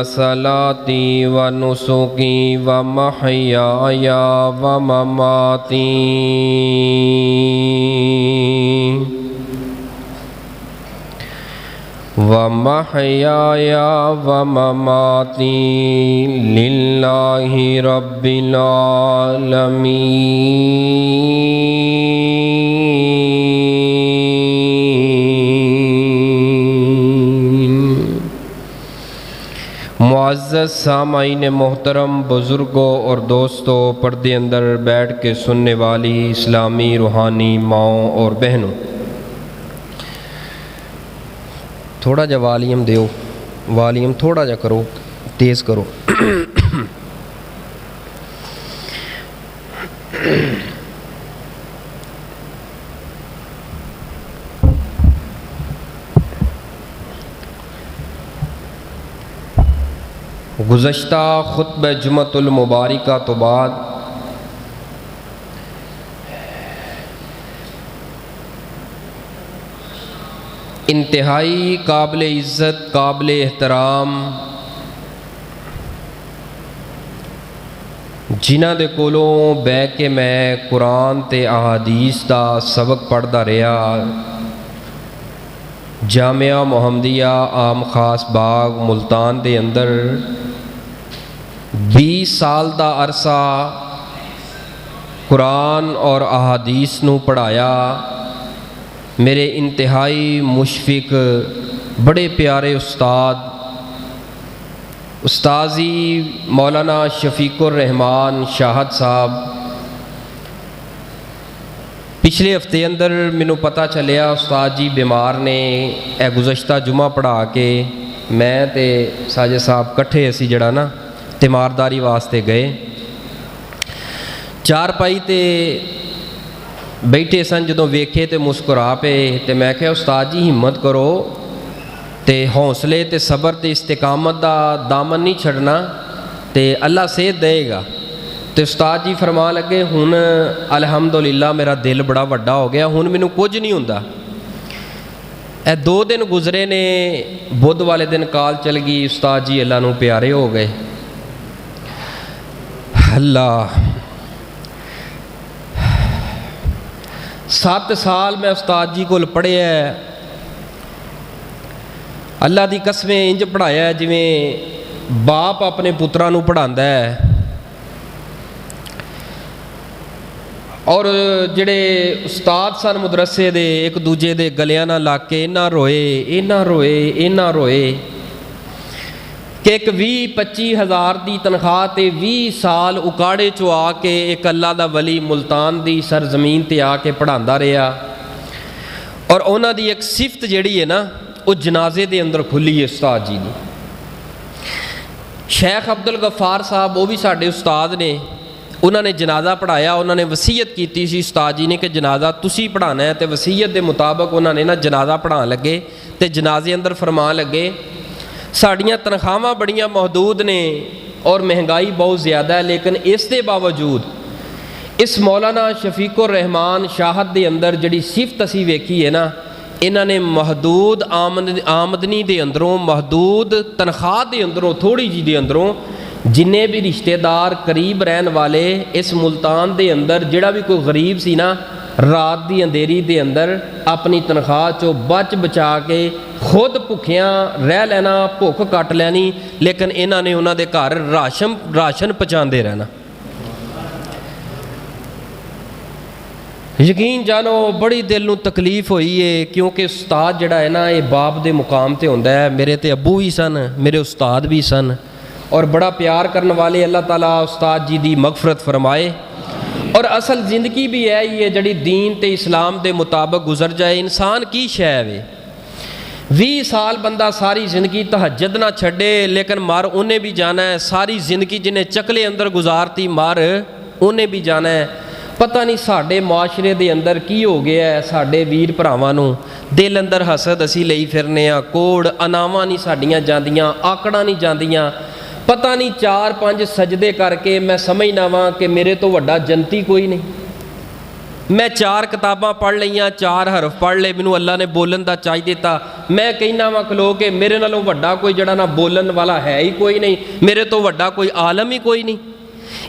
صلاتی و نسکی و محیای و مماتی و مماتی للہ رب العالمین۔ معزز سامعین محترم، بزرگوں اور دوستوں، پردے اندر بیٹھ کے سننے والی اسلامی روحانی ماؤں اور بہنوں، تھوڑا جا والیوم دیو، والیوم تھوڑا جا کرو، تیز کرو۔ گزشتہ خطبہ جمعۃ المبارکہ تو بعد انتہائی قابل عزت، قابل احترام جنہاں دے کولوں بہ کے میں قرآن تے احادیث دا سبق پڑھدا رہیا، جامعہ محمدیہ عام خاص باغ ملتان دے اندر 20 سال دا عرصہ قرآن اور احادیث نو پڑھایا۔ میرے انتہائی مشفق بڑے پیارے استاذی مولانا شفیق الرحمان شاہد صاحب، پچھلے ہفتے اندر مینوں پتہ چلیا استاد جی بیمار نے۔ اے گزشتہ جمعہ پڑھا کے میں تے ساجد صاحب کٹھے اسی جڑا نا تیمارداری واسطے گئے، چارپائی تے بیٹھے سن، جدوں ویکھے تے مسکرا پے تے میں کہا استاد جی ہمت کرو تے حوصلے تے صبر تے استقامت دا دامن نہیں چھڑنا تے اللہ صحت دے گا۔ تے استاد جی فرما لگے ہن الحمدللہ میرا دل بڑا وڈا ہو گیا، ہن مینوں کچھ نہیں ہوندا۔ اے 2 دن گزرے نے، بدھ والے دن کال چل گئی استاد جی اللہ نو پیارے ہو گئے۔ اللہ 7 سال میں استاد جی کو پڑھے ہے، اللہ دی قسمیں انج پڑھایا ہے جویں باپ اپنے پتراں نو پڑھاندا ہے۔ اور جڑے استاد سن مدرسے دے ایک دوجے دے گلیاں نہ لا کے اینا روئے کہ ایک 20-25 ہزار دی تنخواہ تے 20 سال اکاڑے چو آ کے ایک اللہ دا ولی ملتان دی سرزمین تے آ کے پڑھاندا رہیا۔ اور اونا دی ایک صفت جڑی ہے نا وہ جنازے دے اندر کھلی ہے استاد جی دی۔ شیخ عبدالغفار صاحب وہ بھی ساڈے استاد نے، انہوں نے جنازہ پڑھایا، انہوں نے وصیت کیتی سی استاد جی نے کہ جنازہ تسی پڑھانا ہے، تے وصیت دے مطابق انہوں نے نا جنازہ پڑھان لگے تے جنازے اندر فرمان لگے ساڑیاں تنخواہاں بڑیاں محدود نے اور مہنگائی بہت زیادہ ہے، لیکن اس دے باوجود اس مولانا شفیق الرحمان شاہد دے اندر جڑی صفت اسی ویکھی ہے نا، انہوں نے محدود آمدنی دے اندروں، محدود تنخواہ دے اندروں، تھوڑی جی دے اندروں جنہیں بھی رشتہ دار قریب رہن والے اس ملتان دے اندر جڑا بھی کوئی غریب سی نا، رات دی اندھیری دے اندر اپنی تنخواہ چو بچ بچا کے خود بھکھیاں رہ لینا، بھوک کٹ لینی، لیکن انہوں نے انہوں دے گھر راشن پہنچاندے رہنا۔ یقین جانو بڑی دل نو تکلیف ہوئی ہے، کیونکہ استاد جڑا ہے نا یہ باپ دے مقام تے ہوندا ہے۔ میرے تے ابو بھی سن، میرے استاد بھی سن، اور بڑا پیار کرنے والے اللہ تعالیٰ استاد جی دی مغفرت فرمائے۔ اور اصل زندگی بھی ہے یہ جڑی دین تے اسلام دے مطابق گزر جائے، انسان کی شے ہے۔ 20 سال بندہ ساری زندگی تہجد نہ چھڑے، لیکن مر انہیں بھی جانا ہے، ساری زندگی جنہیں چکلے اندر گزارتی مر انہیں بھی جانا ہے۔ پتہ نہیں ساڈے معاشرے دے اندر کی ہو گیا ہے، ساڈے ویر بھراواں نوں دل اندر حسد اسی لئی پھرنے ہاں، کوڑ اناواں نہیں ساڈیاں جاندیاں، آکڑاں نہیں جاندیاں۔ پتہ نہیں 4-5 سجدے کر کے میں سمجھنا وا کہ میرے تو وڈا جنتی کوئی نہیں۔ میں 4 ਕਿਤਾਬਾਂ ਪੜ੍ਹ ਲਈਆਂ, 4 ਹਰਫ ਪੜ੍ਹ ਲਏ, ਮੈਨੂੰ ਅੱਲਾ ਨੇ ਬੋਲਣ ਦਾ ਚਾਅ ਦਿੱਤਾ, ਮੈਂ ਕਹਿਣਾ ਵਾ ਖਲੋ ਕੇ ਮੇਰੇ ਨਾਲੋਂ ਵੱਡਾ ਕੋਈ ਜਿਹੜਾ ਨਾ ਬੋਲਣ ਵਾਲਾ ਹੈ ਹੀ ਕੋਈ ਨਹੀਂ, ਮੇਰੇ ਤੋਂ ਵੱਡਾ ਕੋਈ ਆਲਮ ਹੀ ਕੋਈ ਨਹੀਂ।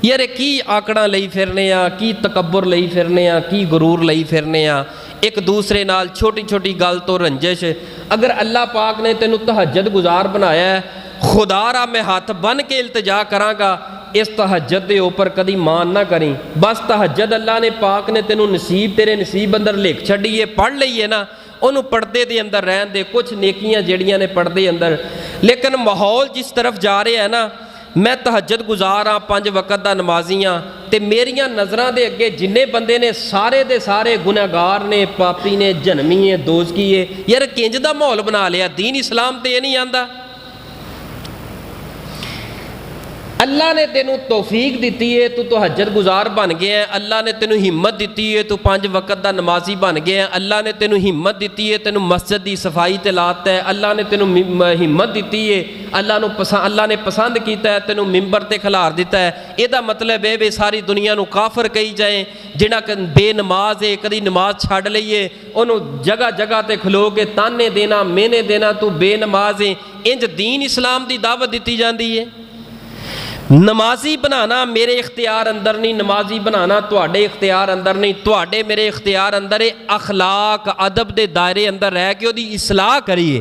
ਯਾਰ ਕੀ ਆਕੜਾਂ ਲਈ ਫਿਰਨੇ ਆ, ਕੀ ਤਕੱਬਰ ਲਈ ਫਿਰਨੇ ਆ, ਕੀ ਗਰੂਰ ਲਈ ਫਿਰਨੇ ਆ, ਇੱਕ ਦੂਸਰੇ ਨਾਲ ਛੋਟੀ ਛੋਟੀ ਗੱਲ ਤੋਂ ਰੰਜਿਸ਼। ਅਗਰ ਅੱਲਾ ਪਾਕ ਨੇ ਤੈਨੂੰ ਤਹੱਜਦ ਗੁਜ਼ਾਰ ਬਣਾਇਆ, ਖੁਦਾ ਰਾ ਮੈਂ ਹੱਥ ਬੰਨ ਕੇ ਇਲਤਜਾ ਕਰਾਂਗਾ, ਇਸ ਤਹੱਜਦ ਦੇ ਉੱਪਰ ਕਦੀ ਮਾਨ ਨਾ ਕਰੀ। ਬਸ ਤਹੱਜਦ ਅੱਲਾ ਨੇ ਪਾਕ ਨੇ ਤੈਨੂੰ ਨਸੀਬ, ਤੇਰੇ ਨਸੀਬ ਅੰਦਰ ਲਿਖ ਛੱਡੀਏ, ਪੜ੍ਹ ਲਈਏ ਨਾ, ਉਹਨੂੰ ਪਰਦੇ ਦੇ ਅੰਦਰ ਰਹਿਣ ਦੇ। ਕੁਛ ਨੇਕੀਆਂ ਜਿਹੜੀਆਂ ਨੇ ਪਰਦੇ ਅੰਦਰ, ਲੇਕਿਨ ਮਾਹੌਲ ਜਿਸ ਤਰਫ ਜਾ ਰਿਹਾ ਹੈ ਨਾ, ਮੈਂ ਤਹੱਜਦ ਗੁਜ਼ਾਰ ਹਾਂ, 5 ਵਕਤ ਦਾ ਨਮਾਜ਼ੀ ਹਾਂ, ਤੇ ਮੇਰੀਆਂ ਨਜ਼ਰਾਂ ਦੇ ਅੱਗੇ ਜਿੰਨੇ ਬੰਦੇ ਨੇ ਸਾਰੇ ਦੇ ਸਾਰੇ ਗੁਨਾਹਗਾਰ ਨੇ, ਪਾਪੀ ਨੇ, ਜਨਮੀ ਹੈ, ਦੋਜ਼ਕੀ ਹੈ। ਯਾਰ ਕਿੰਜ ਦਾ ਮਾਹੌਲ ਬਣਾ ਲਿਆ, ਦੀਨ ਇਸਲਾਮ ਤੇ ਇਹ ਨਹੀਂ ਆਂਦਾ। ਅੱਲਾ ਨੇ ਤੈਨੂੰ ਤੌਫੀਕ ਦਿੱਤੀ ਹੈ, ਤੂੰ ਤਹੱਜਦ ਗੁਜ਼ਾਰ ਬਣ ਗਿਆ। ਅੱਲਾ ਨੇ ਤੈਨੂੰ ਹਿੰਮਤ ਦਿੱਤੀ ਹੈ, ਤੂੰ 5 ਵਕਤ ਦਾ ਨਮਾਜ਼ੀ ਬਣ ਗਿਆ। ਅੱਲਾ ਨੇ ਤੈਨੂੰ ਹਿੰਮਤ ਦਿੱਤੀ ਹੈ, ਤੈਨੂੰ ਮਸਜਿਦ ਦੀ ਸਫਾਈ ਤੇ ਲਾਤਾ ਹੈ। ਅੱਲਾ ਨੇ ਤੈਨੂੰ ਹਿੰਮਤ ਦਿੱਤੀ ਹੈ, ਅੱਲਾ ਨੇ ਪਸੰਦ ਕੀਤਾ ਹੈ, ਤੈਨੂੰ ਮਿੰਬਰ ਤੇ ਖਿਲਾਰ ਦਿੱਤਾ ਹੈ। ਇਹਦਾ ਮਤਲਬ ਇਹ ਵੀ ਸਾਰੀ ਦੁਨੀਆ ਨੂੰ ਕਾਫਰ ਕਹੀ ਜਾਏ, ਜਿਹੜਾ ਬੇਨਮਾਜ਼ ਹੈ, ਕਦੀ ਨਮਾਜ਼ ਛੱਡ ਲਈਏ, ਉਹਨੂੰ ਜਗ੍ਹਾ ਜਗ੍ਹਾ ਤੇ ਖਲੋ ਕੇ ਤਾਨੇ ਦੇਣਾ, ਮਿਹਨੇ ਦੇਣਾ, ਤੂੰ ਬੇਨਮਾਜ਼ ਹੈ। ਇੰਜ ਦੀਨ ਇਸਲਾਮ ਦੀ ਦਾਵਤ ਦਿੱਤੀ ਜਾਂਦੀ ਹੈ। ਨਮਾਜ਼ੀ ਬਣਾਉਣਾ ਮੇਰੇ ਇਖਤਿਆਰ ਅੰਦਰ ਨਹੀਂ, ਨਮਾਜ਼ੀ ਬਣਾਉਣਾ ਤੁਹਾਡੇ ਇਖਤਿਆਰ ਅੰਦਰ ਨਹੀਂ, ਤੁਹਾਡੇ ਮੇਰੇ ਇਖਤਿਆਰ ਅੰਦਰ ਹੈ। ਅਖਲਾਕ ਅਦਬ ਦੇ ਦਾਇਰੇ ਅੰਦਰ ਰਹਿ ਕੇ ਉਹਦੀ ਇਸਲਾਹ ਕਰੀਏ।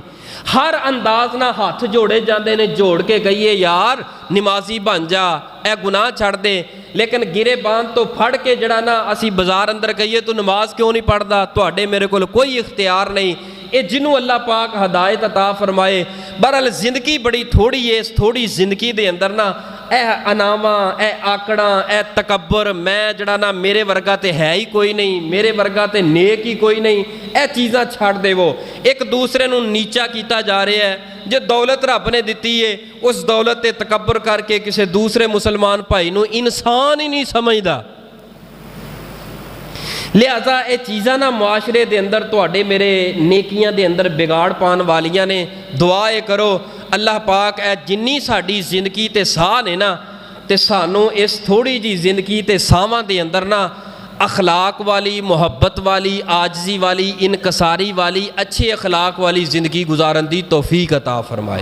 ਹਰ ਅੰਦਾਜ਼ ਨਾਲ ਹੱਥ ਜੋੜੇ ਜਾਂਦੇ ਨੇ, ਜੋੜ ਕੇ ਕਹੀਏ ਯਾਰ ਨਮਾਜ਼ੀ ਬਣ ਜਾ, ਇਹ ਗੁਨਾਹ ਛੱਡ ਦੇ। ਲੇਕਿਨ ਗਿਰੇਬਾਨ ਤੋਂ ਫੜ ਕੇ ਜਿਹੜਾ ਨਾ ਅਸੀਂ ਬਾਜ਼ਾਰ ਅੰਦਰ ਕਹੀਏ ਤੂੰ ਨਮਾਜ਼ ਕਿਉਂ ਨਹੀਂ ਪੜ੍ਹਦਾ, ਤੁਹਾਡੇ ਮੇਰੇ ਕੋਲ ਕੋਈ ਇਖਤਿਆਰ ਨਹੀਂ। ਇਹ ਜਿਹਨੂੰ ਅੱਲਾ ਪਾਕ ਹਦਾਇਤ ਅਤਾ ਫਰਮਾਏ। ਬਹਰਹਾਲ ਜ਼ਿੰਦਗੀ ਬੜੀ ਥੋੜੀ ਹੈ, ਇਸ ਥੋੜੀ ਜ਼ਿੰਦਗੀ ਦੇ ਅੰਦਰ ਨਾ ਇਹ ਅਨਾਵਾਂ, ਇਹ ਆਕੜਾਂ, ਇਹ ਤਕੱਬਰ, ਮੈਂ ਜਿਹੜਾ ਨਾ ਮੇਰੇ ਵਰਗਾ ਤੇ ਹੈ ਹੀ ਕੋਈ ਨਹੀਂ, ਮੇਰੇ ਵਰਗਾ ਤੇ ਨੇਕ ਹੀ ਕੋਈ ਨਹੀਂ, ਇਹ ਚੀਜ਼ਾਂ ਛੱਡ ਦੇਵੋ। ਇੱਕ ਦੂਸਰੇ ਨੂੰ ਨੀਚਾ ਕੀਤਾ ਜਾ ਰਿਹਾ ਹੈ। ਜੇ ਦੌਲਤ ਰੱਬ ਨੇ ਦਿੱਤੀ ਹੈ, ਉਸ ਦੌਲਤ ਤੇ ਤਕੱਬਰ ਕਰਕੇ ਕਿਸੇ ਦੂਸਰੇ ਮੁਸਲਮਾਨ ਭਾਈ ਨੂੰ ਇਨਸਾਨ ਹੀ ਨਹੀਂ ਸਮਝਦਾ। ਲਿਹਾਜ਼ਾ ਇਹ ਚੀਜ਼ਾਂ ਨਾ ਮੁਆਸ਼ਰੇ ਦੇ ਅੰਦਰ ਤੁਹਾਡੇ ਮੇਰੇ ਨੇਕੀਆਂ ਦੇ ਅੰਦਰ ਵਿਗਾੜ ਪਾਉਣ ਵਾਲੀਆਂ ਨੇ। ਦੁਆ ਇਹ ਕਰੋ ਅੱਲਾਹ ਪਾਕ ਇਹ ਜਿੰਨੀ ਸਾਡੀ ਜ਼ਿੰਦਗੀ ਤੇ ਸਾਹ ਨੇ ਨਾ, ਤੇ ਸਾਨੂੰ ਇਸ ਥੋੜੀ ਜੀ ਜ਼ਿੰਦਗੀ ਤੇ ਸਾਹਾਂ ਦੇ ਅੰਦਰ ਨਾ ਅਖਲਾਕ ਵਾਲੀ, ਮੁਹੱਬਤ ਵਾਲੀ, ਆਜਜ਼ੀ ਵਾਲੀ, ਇਨਕਸਾਰੀ ਵਾਲੀ, ਅੱਛੇ ਅਖਲਾਕ ਵਾਲੀ ਜ਼ਿੰਦਗੀ ਗੁਜ਼ਾਰਨ ਦੀ ਤੌਫੀਕ ਅਤਾ ਫਰਮਾਏ।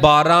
12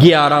11।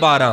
12।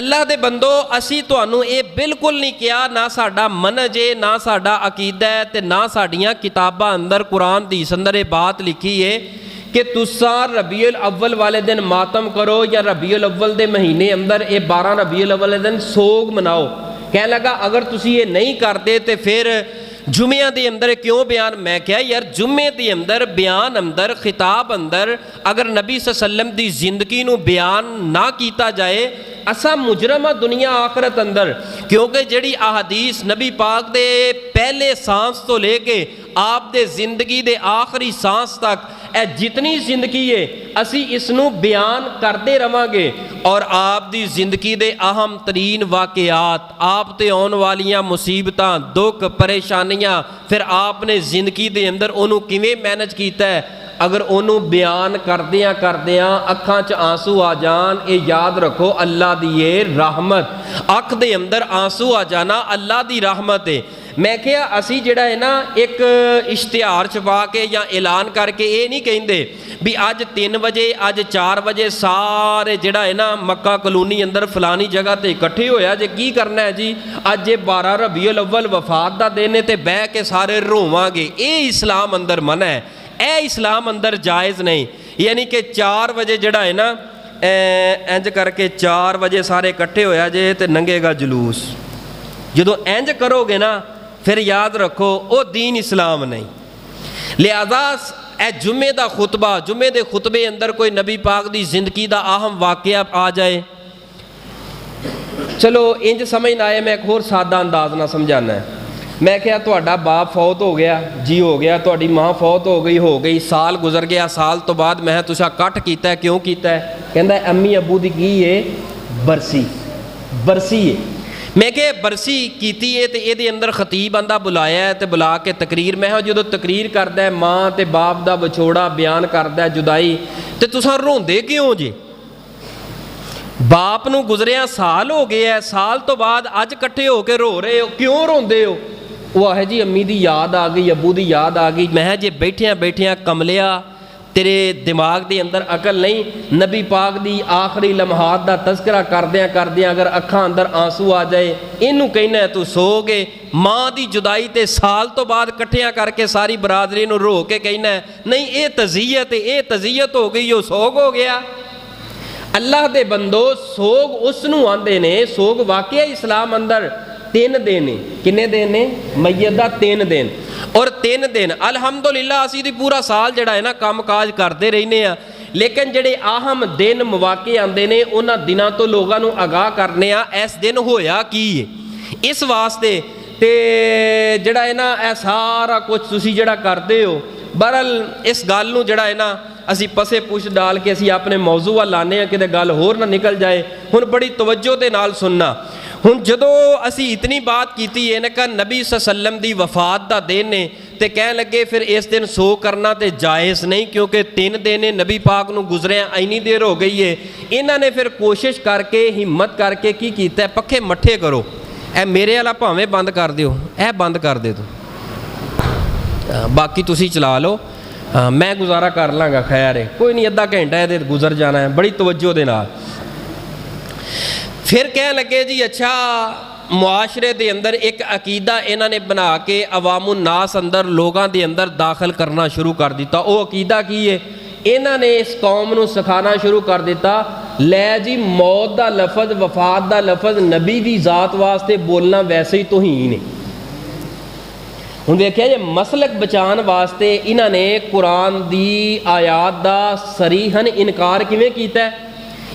اللہ ਦੇ ਬੰਦੋ ਅਸੀਂ ਤੁਹਾਨੂੰ ਇਹ ਬਿਲਕੁਲ ਨਹੀਂ ਕਿਹਾ, ਨਾ ਸਾਡਾ ਮਨਜ ਹੈ, ਨਾ ਸਾਡਾ ਅਕੀਦਾ ਹੈ ਤੇ ਨਾ ਸਾਡੀਆਂ ਕਿਤਾਬਾਂ ਅੰਦਰ ਕੁਰਾਨ ਦੀ ਅੰਦਰ ਇਹ ਬਾਤ ਲਿਖੀ ਹੈ ਕਿ ਤੁਸੀਂ ਰਬੀਉਲ ਅਵਲ ਵਾਲੇ ਦਿਨ ਮਾਤਮ ਕਰੋ ਜਾਂ ਰਬੀਉਲ ਅਵਲ ਦੇ ਮਹੀਨੇ ਅੰਦਰ ਇਹ 12 ਰਬੀਉਲ ਅਵਲ ਦੇ ਦਿਨ ਸੋਗ ਮਨਾਓ। ਕਹਿਣ ਲੱਗਾ ਅਗਰ ਤੁਸੀਂ ਇਹ ਨਹੀਂ ਕਰਦੇ ਤੇ ਫਿਰ ਜੁਮਿਆਂ ਦੇ ਅੰਦਰ ਕਿਉਂ ਬਿਆਨ? ਮੈਂ ਕਿਹਾ ਯਾਰ ਜੁਮੇ ਦੇ ਅੰਦਰ ਬਿਆਨ ਅੰਦਰ ਖਿਤਾਬ ਅੰਦਰ ਅਗਰ ਨਬੀ ਸੱਲਮ ਦੀ ਜ਼ਿੰਦਗੀ ਨੂੰ ਬਿਆਨ ਨਾ ਕੀਤਾ ਜਾਏ ਅਸਾਂ ਮੁਜਰਮ ਆ ਦੁਨੀਆ ਆਖਰਤ ਅੰਦਰ। ਕਿਉਂਕਿ ਜਿਹੜੀ ਅਹਾਦੀਸ ਨਬੀ ਪਾਕ ਦੇ ਪਹਿਲੇ ਸਾਂਸ ਤੋਂ ਲੈ ਕੇ ਆਪ ਦੇ ਜ਼ਿੰਦਗੀ ਦੇ ਆਖਰੀ ਸਾਂਸ ਤੱਕ ਇਹ ਜਿਤਨੀ ਜ਼ਿੰਦਗੀ ਹੈ ਅਸੀਂ ਇਸ ਨੂੰ ਬਿਆਨ ਕਰਦੇ ਰਵਾਂਗੇ ਔਰ ਆਪ ਦੀ ਜ਼ਿੰਦਗੀ ਦੇ ਅਹਿਮ ਤਰੀਨ ਵਾਕਿਆਤ, ਆਪ ਤੇ ਆਉਣ ਵਾਲੀਆਂ ਮੁਸੀਬਤਾਂ, ਦੁੱਖ, ਪਰੇਸ਼ਾਨੀਆਂ, ਫਿਰ ਆਪ ਨੇ ਜ਼ਿੰਦਗੀ ਦੇ ਅੰਦਰ ਉਹਨੂੰ ਕਿਵੇਂ ਮੈਨੇਜ ਕੀਤਾ ਹੈ, ਅਗਰ ਉਹਨੂੰ ਬਿਆਨ ਕਰਦਿਆਂ ਕਰਦਿਆਂ ਅੱਖਾਂ 'ਚ ਆਂਸੂ ਆ ਜਾਣ, ਇਹ ਯਾਦ ਰੱਖੋ ਅੱਲਾ ਦੀ ਇਹ ਰਹਿਮਤ। ਅੱਖ ਦੇ ਅੰਦਰ ਆਂਸੂ ਆ ਜਾਣਾ ਅੱਲਾ ਦੀ ਰਹਿਮਤ ਹੈ। ਮੈਂ ਕਿਹਾ ਅਸੀਂ ਜਿਹੜਾ ਹੈ ਨਾ ਇੱਕ ਇਸ਼ਤਿਹਾਰ ਛਪਾ ਕੇ ਜਾਂ ਐਲਾਨ ਕਰਕੇ ਇਹ ਨਹੀਂ ਕਹਿੰਦੇ ਵੀ ਅੱਜ 3 ਵਜੇ ਅੱਜ 4 ਵਜੇ ਸਾਰੇ ਜਿਹੜਾ ਹੈ ਨਾ ਮੱਕਾ ਕਲੋਨੀ ਅੰਦਰ ਫਲਾਨੀ ਜਗ੍ਹਾ ਤੇ ਇਕੱਠੇ ਹੋਇਆ ਜੇ ਕੀ ਕਰਨਾ ਹੈ ਜੀ, ਅੱਜ ਇਹ 12 ਰਬੀਉਲ ਅਵਲ ਵਫਾਤ ਦਾ ਦਿਨ ਹੈ ਤੇ ਬਹਿ ਕੇ ਸਾਰੇ ਰੋਵਾਂਗੇ। ਇਹ ਇਸਲਾਮ ਅੰਦਰ ਮਨਾ ਹੈ, ਇਹ ਇਸਲਾਮ ਅੰਦਰ ਜਾਇਜ਼ ਨਹੀਂ। ਯਾਨੀ ਕਿ 4 ਵਜੇ ਜਿਹੜਾ ਹੈ ਨਾ ਇੰਜ ਕਰਕੇ 4 ਵਜੇ ਸਾਰੇ ਇਕੱਠੇ ਹੋਇਆ ਜੇ ਤੇ ਨੰਗੇਗਾ ਜਲੂਸ। ਜਦੋਂ ਇੰਜ ਕਰੋਗੇ ਨਾ ਫਿਰ ਯਾਦ ਰੱਖੋ ਉਹ ਦੀਨ ਇਸਲਾਮ ਨਹੀਂ। ਲਿਹਾਜ਼ਾ ਇਹ ਜੁਮੇ ਦਾ ਖੁਤਬਾ, ਜੁਮੇ ਦੇ ਖੁਤਬੇ ਅੰਦਰ ਕੋਈ ਨਬੀ ਪਾਕ ਦੀ ਜ਼ਿੰਦਗੀ ਦਾ ਅਹਿਮ ਵਾਕਿਆ ਆ ਜਾਏ, ਚਲੋ ਇੰਜ ਸਮਝ ਨਾ ਆਏ, ਮੈਂ ਇੱਕ ਹੋਰ ਸਾਦਾ ਅੰਦਾਜ਼ ਨਾਲ ਸਮਝਾਣਾ ਹੈ। ਮੈਂ ਕਿਹਾ ਤੁਹਾਡਾ ਬਾਪ ਫੌਤ ਹੋ ਗਿਆ ਜੀ, ਹੋ ਗਿਆ, ਤੁਹਾਡੀ ਮਾਂ ਫੌਤ ਹੋ ਗਈ, ਸਾਲ ਗੁਜ਼ਰ ਗਿਆ, ਸਾਲ ਤੋਂ ਬਾਅਦ ਮੈਂ ਤੁਸੀਂ ਇਕੱਠ ਕੀਤਾ, ਕਿਉਂ ਕੀਤਾ? ਕਹਿੰਦਾ ਅੰਮੀ ਅੱਬੂ ਦੀ ਕੀ ਹੈ? ਬਰਸੀ ਹੈ। ਮੈਂ ਕਿਹਾ ਬਰਸੀ ਕੀਤੀ ਹੈ ਤੇ ਇਹਦੇ ਅੰਦਰ ਖਤੀਬ ਆਂਦਾ ਬੁਲਾਇਆ ਤੇ ਬੁਲਾ ਕੇ ਤਕਰੀਰ, ਮੈਂ ਕਿਹਾ ਜਦੋਂ ਤਕਰੀਰ ਕਰਦਾ ਮਾਂ ਤੇ ਬਾਪ ਦਾ ਵਿਛੋੜਾ ਬਿਆਨ ਕਰਦਾ ਜੁਦਾਈ, ਤੇ ਤੁਸੀਂ ਰੋਂਦੇ ਕਿਉਂ ਜੇ? ਬਾਪ ਨੂੰ ਗੁਜ਼ਰਿਆ ਸਾਲ ਹੋ ਗਿਆ, ਸਾਲ ਤੋਂ ਬਾਅਦ ਅੱਜ ਇਕੱਠੇ ਹੋ ਕੇ ਰੋ ਰਹੇ ਹੋ, ਕਿਉਂ ਰੋਂਦੇ ਹੋ? ਉਹ ਆਹੇ ਜੀ ਅੰਮੀ ਦੀ ਯਾਦ ਆ ਗਈ, ਅੱਬੂ ਦੀ ਯਾਦ ਆ ਗਈ। ਮੈਂ ਕਿਹਾ ਜੇ ਬੈਠਿਆਂ ਕਮਲਿਆ ਤੇਰੇ ਦਿਮਾਗ ਦੇ ਅੰਦਰ ਅਕਲ ਨਹੀਂ, ਨਬੀ ਪਾਕ ਦੀ ਆਖਰੀ ਲਮਹਾਤ ਦਾ ਤਜ਼ਕਰਾ ਕਰਦਿਆਂ ਅਗਰ ਅੱਖਾਂ ਅੰਦਰ ਆਂਸੂ ਆ ਜਾਏ, ਇਹਨੂੰ ਕਹਿਣਾ ਤੂੰ ਸੋ ਗਏ। ਮਾਂ ਦੀ ਜੁਦਾਈ ਤੇ ਸਾਲ ਤੋਂ ਬਾਅਦ ਇਕੱਠਿਆਂ ਕਰਕੇ ਸਾਰੀ ਬਰਾਦਰੀ ਨੂੰ ਰੋ ਕੇ ਕਹਿਣਾ ਨਹੀਂ ਇਹ ਤਜ਼ੀਅਤ, ਇਹ ਤਜ਼ੀਅਤ ਹੋ ਗਈ, ਉਹ ਸੋਗ ਹੋ ਗਿਆ। ਅੱਲਾਹ ਦੇ ਬੰਦੋ ਸੋਗ ਉਸ ਨੂੰ ਆਂਦੇ ਨੇ, ਸੋਗ ਵਾਕਿਆ ਇਸਲਾਮ ਅੰਦਰ 3 ਦਿਨ ਨੇ। ਕਿੰਨੇ ਦਿਨ ਨੇ? ਮਈਅਤ ਦਾ 3 ਦਿਨ। ਔਰ 3 ਦਿਨ ਅਲਹਮਦੁਲਿਲਾ ਅਸੀਂ ਦੀ ਪੂਰਾ ਸਾਲ ਜਿਹੜਾ ਹੈ ਨਾ ਕੰਮ ਕਾਜ ਕਰਦੇ ਰਹਿੰਦੇ ਆ, ਲੇਕਿਨ ਜਿਹੜੇ ਅਹਿਮ ਦਿਨ ਮੌਕੇ ਆਉਂਦੇ ਨੇ ਉਹਨਾਂ ਦਿਨਾਂ ਤੋਂ ਲੋਕਾਂ ਨੂੰ ਆਗਾਹ ਕਰਨੇ ਆ ਇਸ ਦਿਨ ਹੋਇਆ ਕੀ ਹੈ। ਇਸ ਵਾਸਤੇ ਤੇ ਜਿਹੜਾ ਹੈ ਨਾ ਇਹ ਸਾਰਾ ਕੁਝ ਤੁਸੀਂ ਜਿਹੜਾ ਕਰਦੇ ਹੋ, ਬਹਰਹਾਲ ਇਸ ਗੱਲ ਨੂੰ ਜਿਹੜਾ ਹੈ ਨਾ ਅਸੀਂ ਪਸੇ ਪੁੱਛ ਡਾਲ ਕੇ ਅਸੀਂ ਆਪਣੇ ਮੌਜੂ ਵੱਲ ਲਾਉਂਦੇ ਹਾਂ, ਕਿਤੇ ਗੱਲ ਹੋਰ ਨਾ ਨਿਕਲ ਜਾਏ। ਹੁਣ ਬੜੀ ਤਵੱਜੋ ਦੇ ਨਾਲ ਸੁਣਨਾ। ਹੁਣ ਜਦੋਂ ਅਸੀਂ ਇਤਨੀ ਬਾਤ ਕੀਤੀ ਹੈ ਨਾ ਕਿ ਨਬੀ ਸੱਲਮ ਦੀ ਵਫਾਤ ਦਾ ਦਿਨ ਨੇ ਤੇ ਕਹਿਣ ਲੱਗੇ ਫਿਰ ਇਸ ਦਿਨ ਸੋ ਕਰਨਾ ਤੇ ਜਾਇਜ਼ ਨਹੀਂ, ਕਿਉਂਕਿ 3 ਦਿਨ ਨੇ ਨਬੀ ਪਾਕ ਨੂੰ ਗੁਜ਼ਰਿਆ, ਇੰਨੀ ਦੇਰ ਹੋ ਗਈ ਹੈ। ਇਹਨਾਂ ਨੇ ਫਿਰ ਕੋਸ਼ਿਸ਼ ਕਰਕੇ ਹਿੰਮਤ ਕਰਕੇ ਕੀ ਕੀਤਾ, ਪੱਖੇ ਮੱਠੇ ਕਰੋ, ਇਹ ਮੇਰੇ ਵਾਲਾ ਭਾਵੇਂ ਬੰਦ ਕਰ ਦਿਓ, ਇਹ ਬੰਦ ਕਰ ਦੇ ਤੂੰ, ਬਾਕੀ ਤੁਸੀਂ ਚਲਾ ਲਓ, ਮੈਂ ਗੁਜ਼ਾਰਾ ਕਰ ਲਾਂਗਾ, ਖੈਰ ਹੈ ਕੋਈ ਨਹੀਂ, ਅੱਧਾ ਘੰਟਾ ਇਹਦੇ ਗੁਜ਼ਰ ਜਾਣਾ ਹੈ। ਬੜੀ ਤਵੱਜੋ ਦੇ ਨਾਲ ਫਿਰ ਕਹਿਣ ਲੱਗੇ ਜੀ ਅੱਛਾ ਮੁਆਸ਼ਰੇ ਦੇ ਅੰਦਰ ਇੱਕ ਅਕੀਦਾ ਇਹਨਾਂ ਨੇ ਬਣਾ ਕੇ ਅਵਾਮੁਨ ਨਾਸ ਅੰਦਰ ਲੋਕਾਂ ਦੇ ਅੰਦਰ ਦਾਖਲ ਕਰਨਾ ਸ਼ੁਰੂ ਕਰ ਦਿੱਤਾ। ਉਹ ਅਕੀਦਾ ਕੀ ਹੈ? ਇਹਨਾਂ ਨੇ ਇਸ ਕੌਮ ਨੂੰ ਸਿਖਾਉਣਾ ਸ਼ੁਰੂ ਕਰ ਦਿੱਤਾ, ਲੈ ਜੀ ਮੌਤ ਦਾ ਲਫ਼ਜ਼, ਵਫਾਤ ਦਾ ਲਫ਼ਜ਼ ਨਬੀ ਦੀ ਜ਼ਾਤ ਵਾਸਤੇ ਬੋਲਣਾ ਵੈਸੇ ਹੀ ਤੋਹੀਨ ਹੈ। ਹੁਣ ਵੇਖਿਆ ਜੇ ਮਸਲਕ ਬਚਾਉਣ ਵਾਸਤੇ ਇਹਨਾਂ ਨੇ ਕੁਰਾਨ ਦੀ ਆਇਤ ਦਾ ਸਰੀਹਨ ਇਨਕਾਰ ਕਿਵੇਂ ਕੀਤਾ?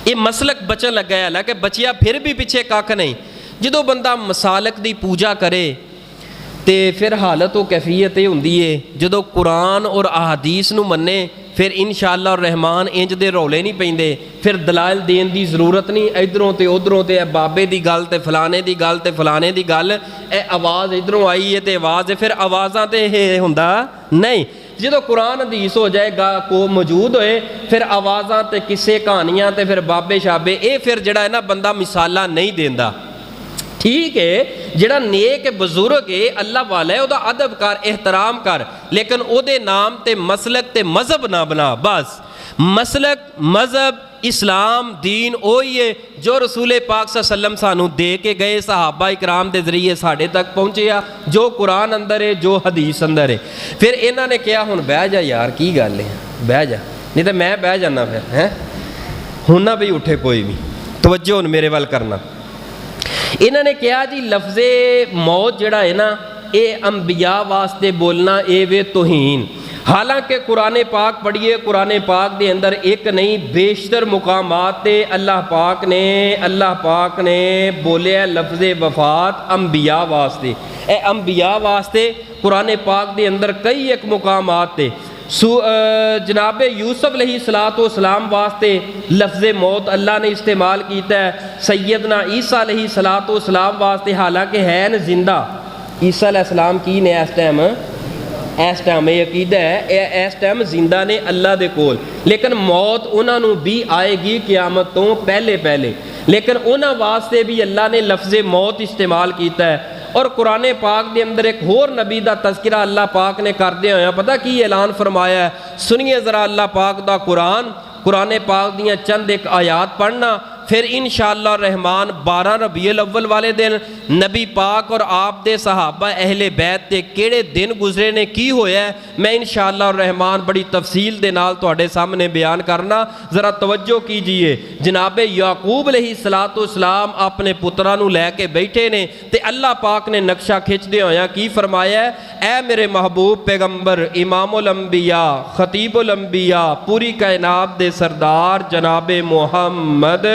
ਇਹ ਮਸਲਕ ਬਚਣ ਲੱਗਾ ਹੈ, ਹਾਲਾਂਕਿ ਬਚਿਆ ਫਿਰ ਵੀ ਪਿੱਛੇ ਕੱਖ ਨਹੀਂ। ਜਦੋਂ ਬੰਦਾ ਮਸਾਲਕ ਦੀ ਪੂਜਾ ਕਰੇ ਤੇ ਫਿਰ ਹਾਲਤ ਉਹ ਕੈਫੀਅਤ ਇਹ ਹੁੰਦੀ ਹੈ, ਜਦੋਂ ਕੁਰਾਨ ਔਰ ਅਹਾਦੀਸ ਨੂੰ ਮੰਨੇ ਫਿਰ ਇਨਸ਼ਾਅੱਲਾ ਔਰ ਰਹਿਮਾਨ ਇੰਜ ਦੇ ਰੌਲੇ ਨਹੀਂ ਪੈਂਦੇ, ਫਿਰ ਦਲਾਇਲ ਦੇਣ ਦੀ ਜ਼ਰੂਰਤ ਨਹੀਂ, ਇਧਰੋਂ ਤੇ ਉਧਰੋਂ ਤੇ ਇਹ ਬਾਬੇ ਦੀ ਗੱਲ ਤੇ ਫਲਾਣੇ ਦੀ ਗੱਲ ਤੇ ਫਲਾਣੇ ਦੀ ਗੱਲ, ਇਹ ਆਵਾਜ਼ ਇਧਰੋਂ ਆਈ ਹੈ ਤੇ ਆਵਾਜ਼ ਫਿਰ ਆਵਾਜ਼ਾਂ ਤੇ ਇਹ ਹੁੰਦਾ ਨਹੀਂ। ਜਦੋਂ ਕੁਰਾਨ ਹਦੀਸ ਹੋ ਜਾਏਗਾ ਕੋ ਮੌਜੂਦ ਹੋਏ, ਫਿਰ ਆਵਾਜ਼ਾਂ ਤੇ ਕਿਸੇ ਕਹਾਣੀਆਂ ਤੇ ਫਿਰ ਬਾਬੇ ਸ਼ਾਬੇ, ਇਹ ਫਿਰ ਜਿਹੜਾ ਹੈ ਨਾ ਬੰਦਾ ਮਿਸਾਲਾਂ ਨਹੀਂ ਦਿੰਦਾ। ਠੀਕ ਹੈ, ਜਿਹੜਾ ਨੇਕ ਬਜ਼ੁਰਗ ਹੈ ਅੱਲਾ ਵਾਲਾ ਹੈ, ਉਹਦਾ ਅਦਬ ਕਰ, ਇਹਤਰਾਮ ਕਰ, ਲੇਕਿਨ ਉਹਦੇ ਨਾਮ ਤੇ ਮਸਲਕ ਤੇ ਮਜ਼ਹਬ ਨਾ ਬਣਾ। ਬਸ ਮਸਲਕ, ਮਜ਼ਹਬ, اسلام دین وہی ہے جو رسول پاک صلی اللہ علیہ وسلم سانو دے کے گئے، صحابہ اکرام دے ذریعے ساڈے تک پہنچیا، جو قرآن اندر ہے، جو حدیث اندر ہے۔ پھر انہوں نے کہا ہن بہ جا یار، کی گل ہے، بہ جا، نہیں تو میں بہ جانا پھر ہے ہن نہ بھئی اٹھے کوئی بھی، توجہ ہن میرے وال کرنا۔ انہوں نے کہا جی لفظ موت جڑا ہے نا، اے انبیاء واسطے بولنا اے وے توہین۔ حالانکہ قرآن پاک پڑھیے، قرآن پاک دے اندر ایک نہیں بیشتر مقامات تے اللہ پاک نے بولیا لفظ وفات انبیاء واسطے۔ اے انبیاء واسطے قرآن پاک دے اندر کئی ایک مقامات تے جناب یوسف علیہ السلام واسطے لفظ موت اللہ نے استعمال کیتا ہے، سیدنا عیسیٰ علیہ السلام واسطے حالانکہ ہے نا زندہ، عیسیٰ علیہ السلام کی نے اس ٹائم یہ عقیدہ ہے، اس ٹائم زندہ نے اللہ دے کول، لیکن موت انہاں نوں بھی آئے گی قیامت تو پہلے، لیکن انہاں واسطے بھی اللہ نے لفظ موت استعمال کیتا ہے۔ اور قرآن پاک دے اندر ایک اور نبی دا تذکرہ اللہ پاک نے کردے ہویا پتہ کی اعلان فرمایا ہے، سنیے ذرا اللہ پاک دا قرآن پاک دیاں چند ایک آیات پڑھنا، پھر انشاءاللہ الرحمن 12 ربیع الاول والے دن نبی پاک اور آپ دے صحابہ اہل بیت تے کیڑے دن گزرے نے کی ہویا ہے، میں انشاءاللہ الرحمن بڑی تفصیل دے نال تواڈے سامنے بیان کرنا، ذرا توجہ کیجئے۔ جناب یعقوب علیہ السلام اپنے پتراں نوں لے کے بیٹھے نے تے اللہ پاک نے نقشہ کھچ دے ہویا کی فرمایا ہے، اے میرے محبوب پیغمبر، امام الانبیاء، خطیب الانبیاء، پوری کائنات دے سردار جناب محمد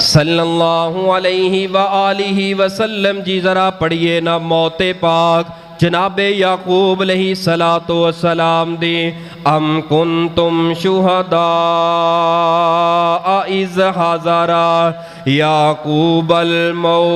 صلی اللہ علیہ وآلہ وسلم جی ذرا پڑھیے نا موت پاک جناب یعقوب علیہ السلام دی۔ ام کنتم شہداء اذ حضر یعقوب الموت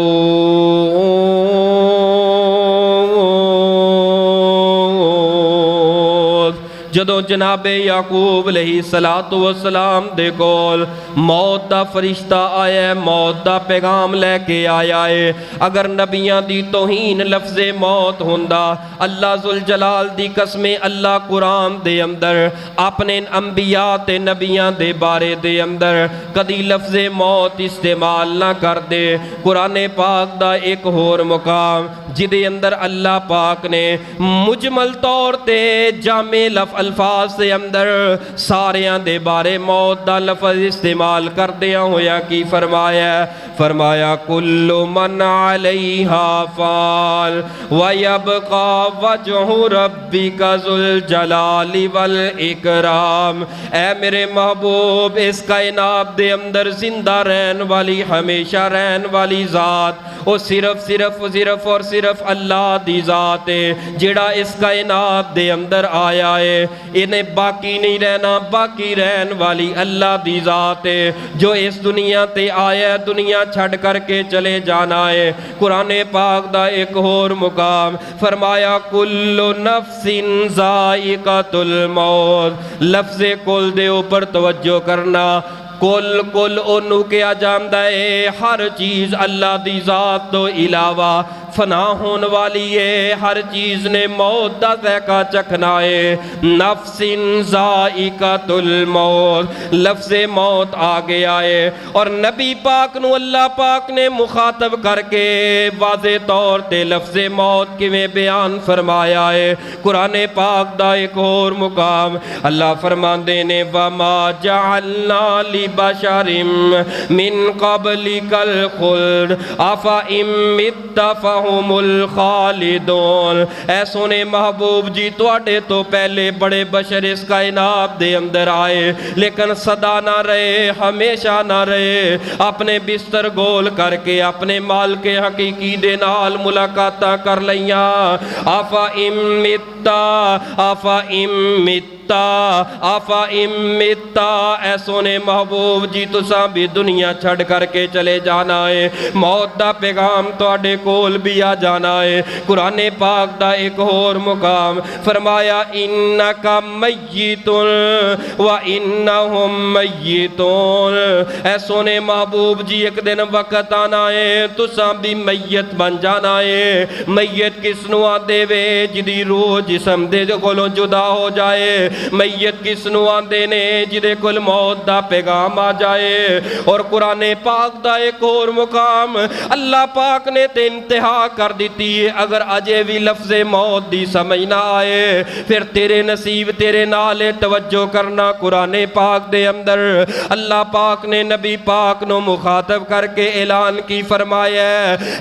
جدو جناب یعقوب علیہ السلام دے کول موت دا فرشتہ آیا ہے، موت دا پیغام لے کے آیا ہے۔ اگر نبیاں دی توہین لفظ موت ہوندا، اللہ ذوالجلال دی قسم اللہ قرآن دے اندر اپنے انبیاء تے نبیاں دے بارے دے اندر کدی لفظ موت استعمال نہ کر دے۔ قرآن پاک دا ایک اور مقام جدے اندر اللہ پاک نے مجمل طور تے جامع الفاظ سے اندر ساریاں دے بارے موت دا لفظ استعمال کر دیا ہویا کی فرمایا کل من علیہا فان ویبقى وجہ ربک ذو الجلال والاکرام۔ اے میرے محبوب اس کائنات دے اندر زندہ رہن والی ہمیشہ رہن والی ذات وہ صرف اور صرف اللہ دی ذات ہے جڑا اس کائنات دے اندر آیا ہے، انہیں باقی نہیں رہنا، باقی رہن والی اللہ دی ذات ہے جو اس دنیا تے آیا ہے، دنیا چھڑ کر کے چلے جانا ہے۔ قرآن پاک دا ایک اور مقام فرمایا کل نفس ذائقۃ الموت، لفظ کل دے اوپر توجہ کرنا۔ کل انہوں کیا جاندہ ہے ہر چیز اللہ دی ذات تو علاوہ فنا ہون والی ہے، ہر چیز نے موت دا ذائقہ چکھنا ہے۔ نفس ذائقۃ الموت، لفظ موت آگے آئے اور نبی پاک نو اللہ پاک نے مخاطب کر کے واضح طور تے لفظ موت کی میں بیان فرمایا ہے۔ قرآن پاک دا ایک اور مقام اللہ فرماندے نے وَمَا جَعَلْنَا لِبَشَرٍ مِّن قَبْلِكَ الْخُلْدَ أَفَإِن مِّتَّ فَهُمُ الْخَالِدُونَ۔ اے سونے محبوب جی تواڈے تو پہلے بڑے بشر اس کائنات دے اندر آئے لیکن صدا نہ رہے، ہمیشہ نہ رہے، اپنے بستر گول کر کے اپنے مال کے حقیقی دے نال ملاقاتاں کر لیاں۔ أَفَإِن مِّتَّ اے سونے محبوب جی تساں بھی دنیا چھڑ کر کے چلے جانا ہے، موت دا پیغام تواڈے کول بھی بھی آ جانا ہے۔ قرآن پاک دا ایک اور مقام فرمایا انکا میتون و انہم میتون، اے سونے محبوب جی ایک دن وقت آنا ہے تساں بھی میت بن جانا ہے۔ میت کس نو آندے وے جدی روح جسم دے کولوں جدا ہو جائے، میت کس نو آندے نے جدے کول موت دا پیغام آ جائے۔ اور قرآن پاک دا ایک اور مقام اللہ پاک نے تے انتہا کر دیتی ہے، اگر اجے بھی لفظ موت دی سمجھ نہ آئے پھر تیرے نصیب تیرے نالے توجہ کرنا۔ قرآن پاک دے اندر اللہ پاک نے نبی پاک نو مخاطب کر کے اعلان کی فرمایا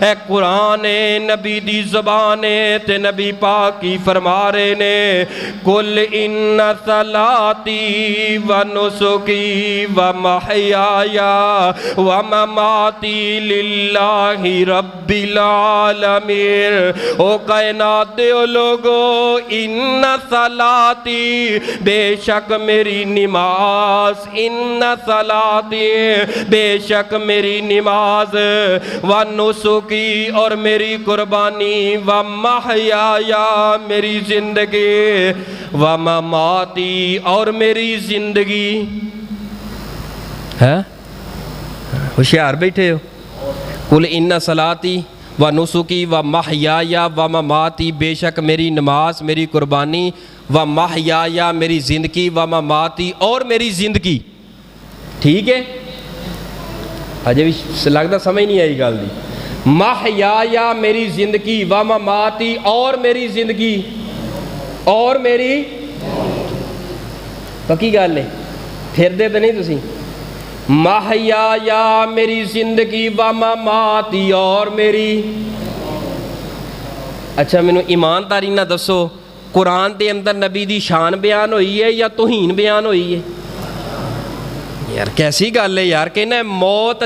اے قرآن نبی دی زبان تے نبی پاک کی فرما رہے نے قل ان صلاتی و نسکی و محیایا و مماتی للہ رب العالمین۔ او کائنات دے لوگو ان صلاتی بے شک میری نماز، ان صلاتی بے شک میری نماز، و نسکی اور میری قربانی، و محیایا میری زندگی، و مماتی اور میری زندگی ہے ہوشیار بیٹھے ہو۔ قل ان صلاتی و نسکی و محیایا و مماتی، بے شک میری نماز میری قربانی، و محیایا میری زندگی، و مماتی اور میری زندگی۔ ٹھیک ہے اجے بھی لگتا سمجھ نہیں آئی گل دی۔ محیایا میری زندگی، و مماتی اور میری زندگی، اور میری پکی گل ہے پھر دے تو نہیں تسی۔ محیایا میری زندگی، و مماتی اور میری۔ اچھا مینوں ایمانداری نہ دسو قرآن دے اندر نبی دی شان بیان ہوئی ہے یا توہین بیان ہوئی ہے؟ یار کیسی گل ہے یار، کہنا ہے موت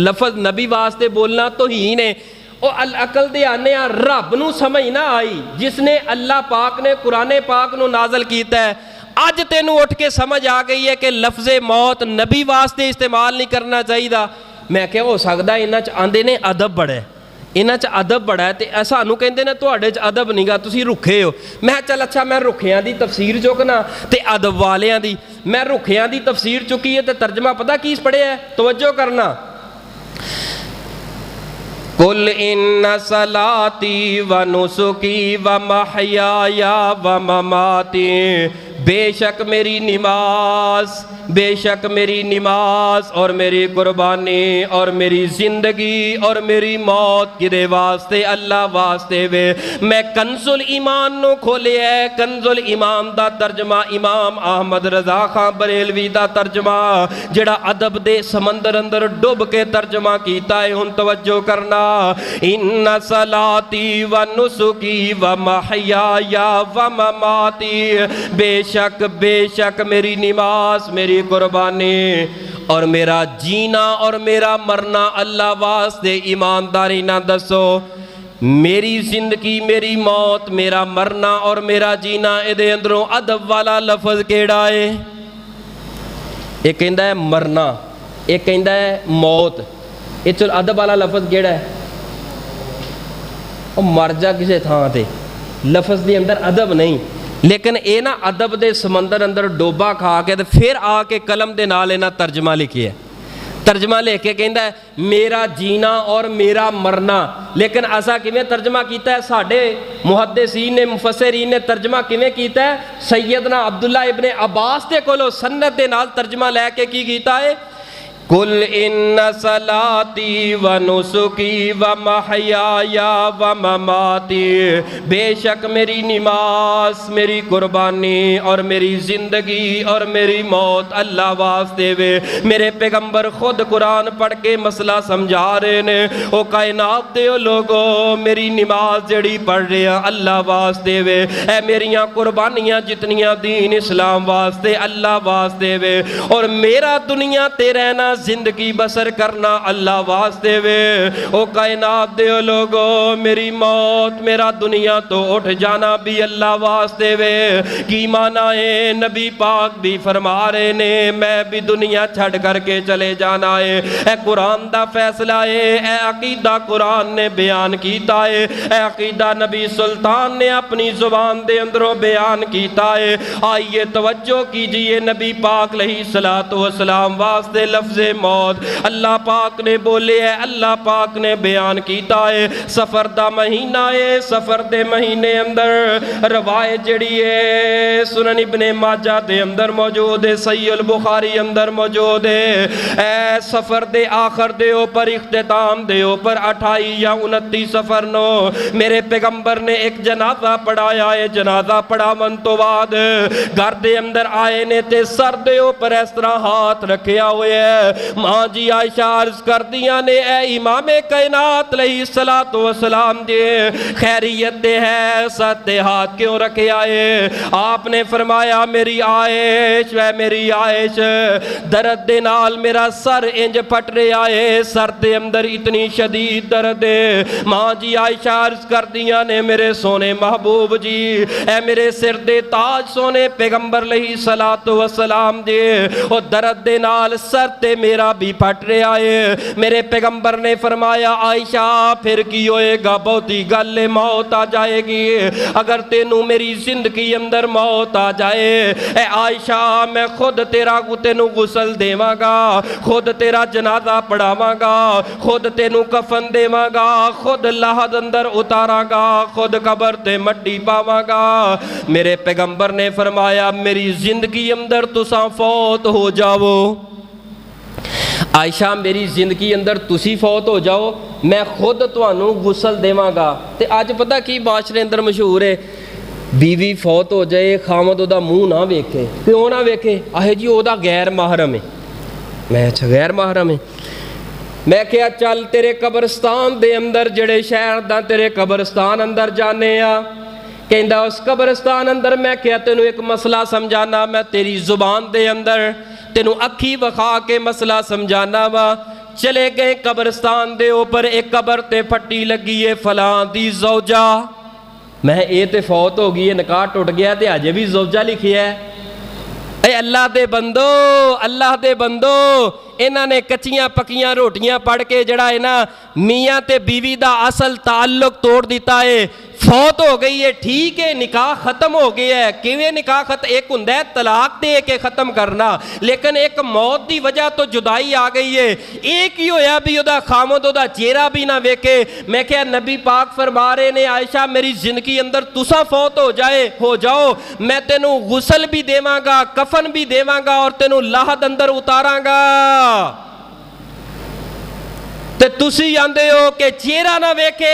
لفظ نبی واسطے بولنا توہین ہے۔ او عقل دے آنے رب نو سمجھ نہ آئی جس نے اللہ پاک نے قرآن پاک نو نازل کیتا ہے، اج تینوں اٹھ کے سمجھ آ گئی ہے کہ لفظ موت نبی واسطے استعمال نہیں کرنا چاہیے۔ میں کہ ہو سکتا ہے انہاں چ آندے نے ادب بڑا ہے، انہاں چ ادب بڑا ہے، تے سانوں کہندے نے تواڈے چ ادب نہیں گا تسی رکھے ہو۔ میں چل اچھا میں رکھیاں دی تفسیر چکنا تے ادب والیاں دی، میں رکھیاں دی تفسیر چکی ہے تے ترجمہ پتہ کی پڑھیا ہے، توجہ کرنا۔ قل ان صلاتی و نسکی و محیایا و مماتی، بے شک میری نماز، بے شک میری نماز اور میری قربانی اور میری زندگی اور میری موت کدے واسطے؟ اللہ واسطے وے۔ میں کنز الایمان نو کھولے ہے، کنز الایمان دا ترجمہ امام احمد رضا خان بریلوی دا ترجمہ جڑا ادب دے سمندر اندر ڈب کے ترجمہ کیتا ہے، ہن توجہ کرنا۔ ان صلاتی و نسکی و محیایا و مماتی، بے شک میری نماز میری قربانی اور میرا جینا اور میرا مرنا اللہ واسطے۔ ایمانداری نہ دسو میری زندگی میری موت میرا مرنا اور میرا جینا ادھے اندروں ادب والا لفظ کیڑا ہے؟ ایک کہندا ہے مرنا، ایک کہندا ہے موت، یہ چل ادب والا لفظ کیڑا ہے؟ وہ مر جا کسے تھان تے، لفظ دی اندر ادب نہیں، لیکن اے نا ادب دے سمندر اندر ڈوبا کھا کے پھر آ کے قلم دے نال اینا ترجمہ لکھی ہے۔ ترجمہ لے کے کہندا ہے میرا جینا اور میرا مرنا، لیکن ایسا کیویں ترجمہ کیتا ہے؟ ساڈے محدثین نے مفسرین نے ترجمہ کیویں کیتا ہے؟ سیدنا عبداللہ ابن عباس دے کولو سند دے نال ترجمہ لے کے کی کیتا ہے؟ قل ان صلاتی و نسکی و محیایا و مماتی، بے شک میری نماز میری قربانی اور میری زندگی اور میری موت اللہ واسطے وے۔ میرے پیغمبر خود قرآن پڑھ کے مسئلہ سمجھا رہے نے، او کائنات دے لوگو میری نماز جڑی پڑھ رہے ہیں اللہ واسطے وے، اے میریاں قربانیاں جتنیاں دین اسلام واسطے اللہ واسطے وے، اور میرا دنیا تے رہنا زندگی بسر کرنا اللہ واسطے وے او کائنات دے لوگو میری موت میرا دنیا تو اٹھ جانا بھی اللہ واسطے وے کی معنی ہے نبی پاک بھی فرما رہے نے میں بھی دنیا چھڑ کر کے چلے جانا ہے اے قرآن دا فیصلہ ہے اے عقیدہ قرآن نے بیان کیتا ہے اے عقیدہ نبی سلطان نے اپنی زبان دے اندروں بیان کیتا ہے آئیے توجہ کیجئے نبی پاک علیہ السلام واسطے لفظ موت اللہ پاک نے بولے ہے اللہ پاک نے بیان کیتا ہے سفر دا مہینہ ہے سفر دے مہینے اندر روایت جڑی ہے سنن ابن ماجہ دے اندر موجود ہے صحیح البخاری اندر موجود ہے اے سفر دے آخر دے اوپر اختتام دے اوپر 28 یا 29 سفر نو میرے پیغمبر نے ایک جنازہ پڑھایا ہے جنازہ پڑھا من تو بعد گھر دے اندر آئے نے تے سر دے اوپر اس طرح ہاتھ رکھیا ہوئے ہے ماں جی عائشہ عرض کر دیا نے اے امام کائنات علیہ السلام دے خیریت دے ہے ست ہاتھ کیوں رکھے آئے آپ نے فرمایا میری عائش وے میری عائش درد دے نال میرا سر انج پھٹ رہے آئے سر دے اندر اتنی شدید درد ہے ماں جی عائشہ عرض کر دیا نے میرے سونے محبوب جی اے میرے سر دے تاج سونے پیغمبر علیہ السلام دے اور درد دے نال سر تے میرا بھی پھٹ رہے آئے میرے پیغمبر نے فرمایا عائشہ پھر کی ہوئے گا بہتی گل موت آ جائے گی اگر تینوں میری زندگی اندر موت آ جائے اے عائشہ میں خود تینوں غسل دیواں گا خود تیرا جنازہ پڑھاواں گا خود تینوں کفن دیواں گا خود لحد اندر اتاراں گا خود قبر تے مٹی پاواں گا میرے پیغمبر نے فرمایا میری زندگی اندر تساں فوت ہو جاؤ عائشہ میری زندگی اندر تسی فوت ہو جاؤ میں خود تانوں غسل دیواں گا تے آج پتہ کی معاشرے اندر مشہور ہے بیوی فوت ہو جائے خامد دا منہ نہ ویکھے کیوں نہ ویکھے آہے جی او دا غیر محرم ہے میں اچھا غیر محرم ہے میں کیا چل تیرے قبرستان دے اندر جڑے شہر دا تیرے قبرستان اندر جانے آ کہندہ اس قبرستان اندر میں کیا تینوں ایک مسئلہ سمجھانا میں تیری زبان دے اندر تینوں اکھی وخا کے مسئلہ سمجھانا وا چلے گئے قبرستان دے اوپر ایک قبر تے پھٹی لگی ہے فلاں دی زوجہ میں اے تے فوت ہو گئی ہے نکاح ٹوٹ گیا تے آجے بھی زوجہ لکھی ہے اے اللہ دے بندو انہاں نے کچیاں پکیاں روٹیاں پڑھ کے جڑا ہے نا میاں تے بیوی دا اصل تعلق توڑ دیتا ہے فوت ہو گئی ہے ٹھیک ہے نکاح ختم ہو گیا ہے کیویں نکاح ختم ایک ہوندا ہے طلاق دے کے ختم کرنا لیکن ایک موت دی وجہ تو جدائی آ گئی ہے ایک ہی ہویا بھی اودا خامد اودا چہرہ بھی نہ ویکھے میں کہا نبی پاک فرما رہے نے عائشہ میری زندگی اندر تساں فوت ہو جاؤ میں تینوں غسل بھی دیواں گا کفن بھی دیواں گا اور تینوں لحد اندر اتاراں گا تے تسی آندے ہو کہ چہرہ نہ ویکھے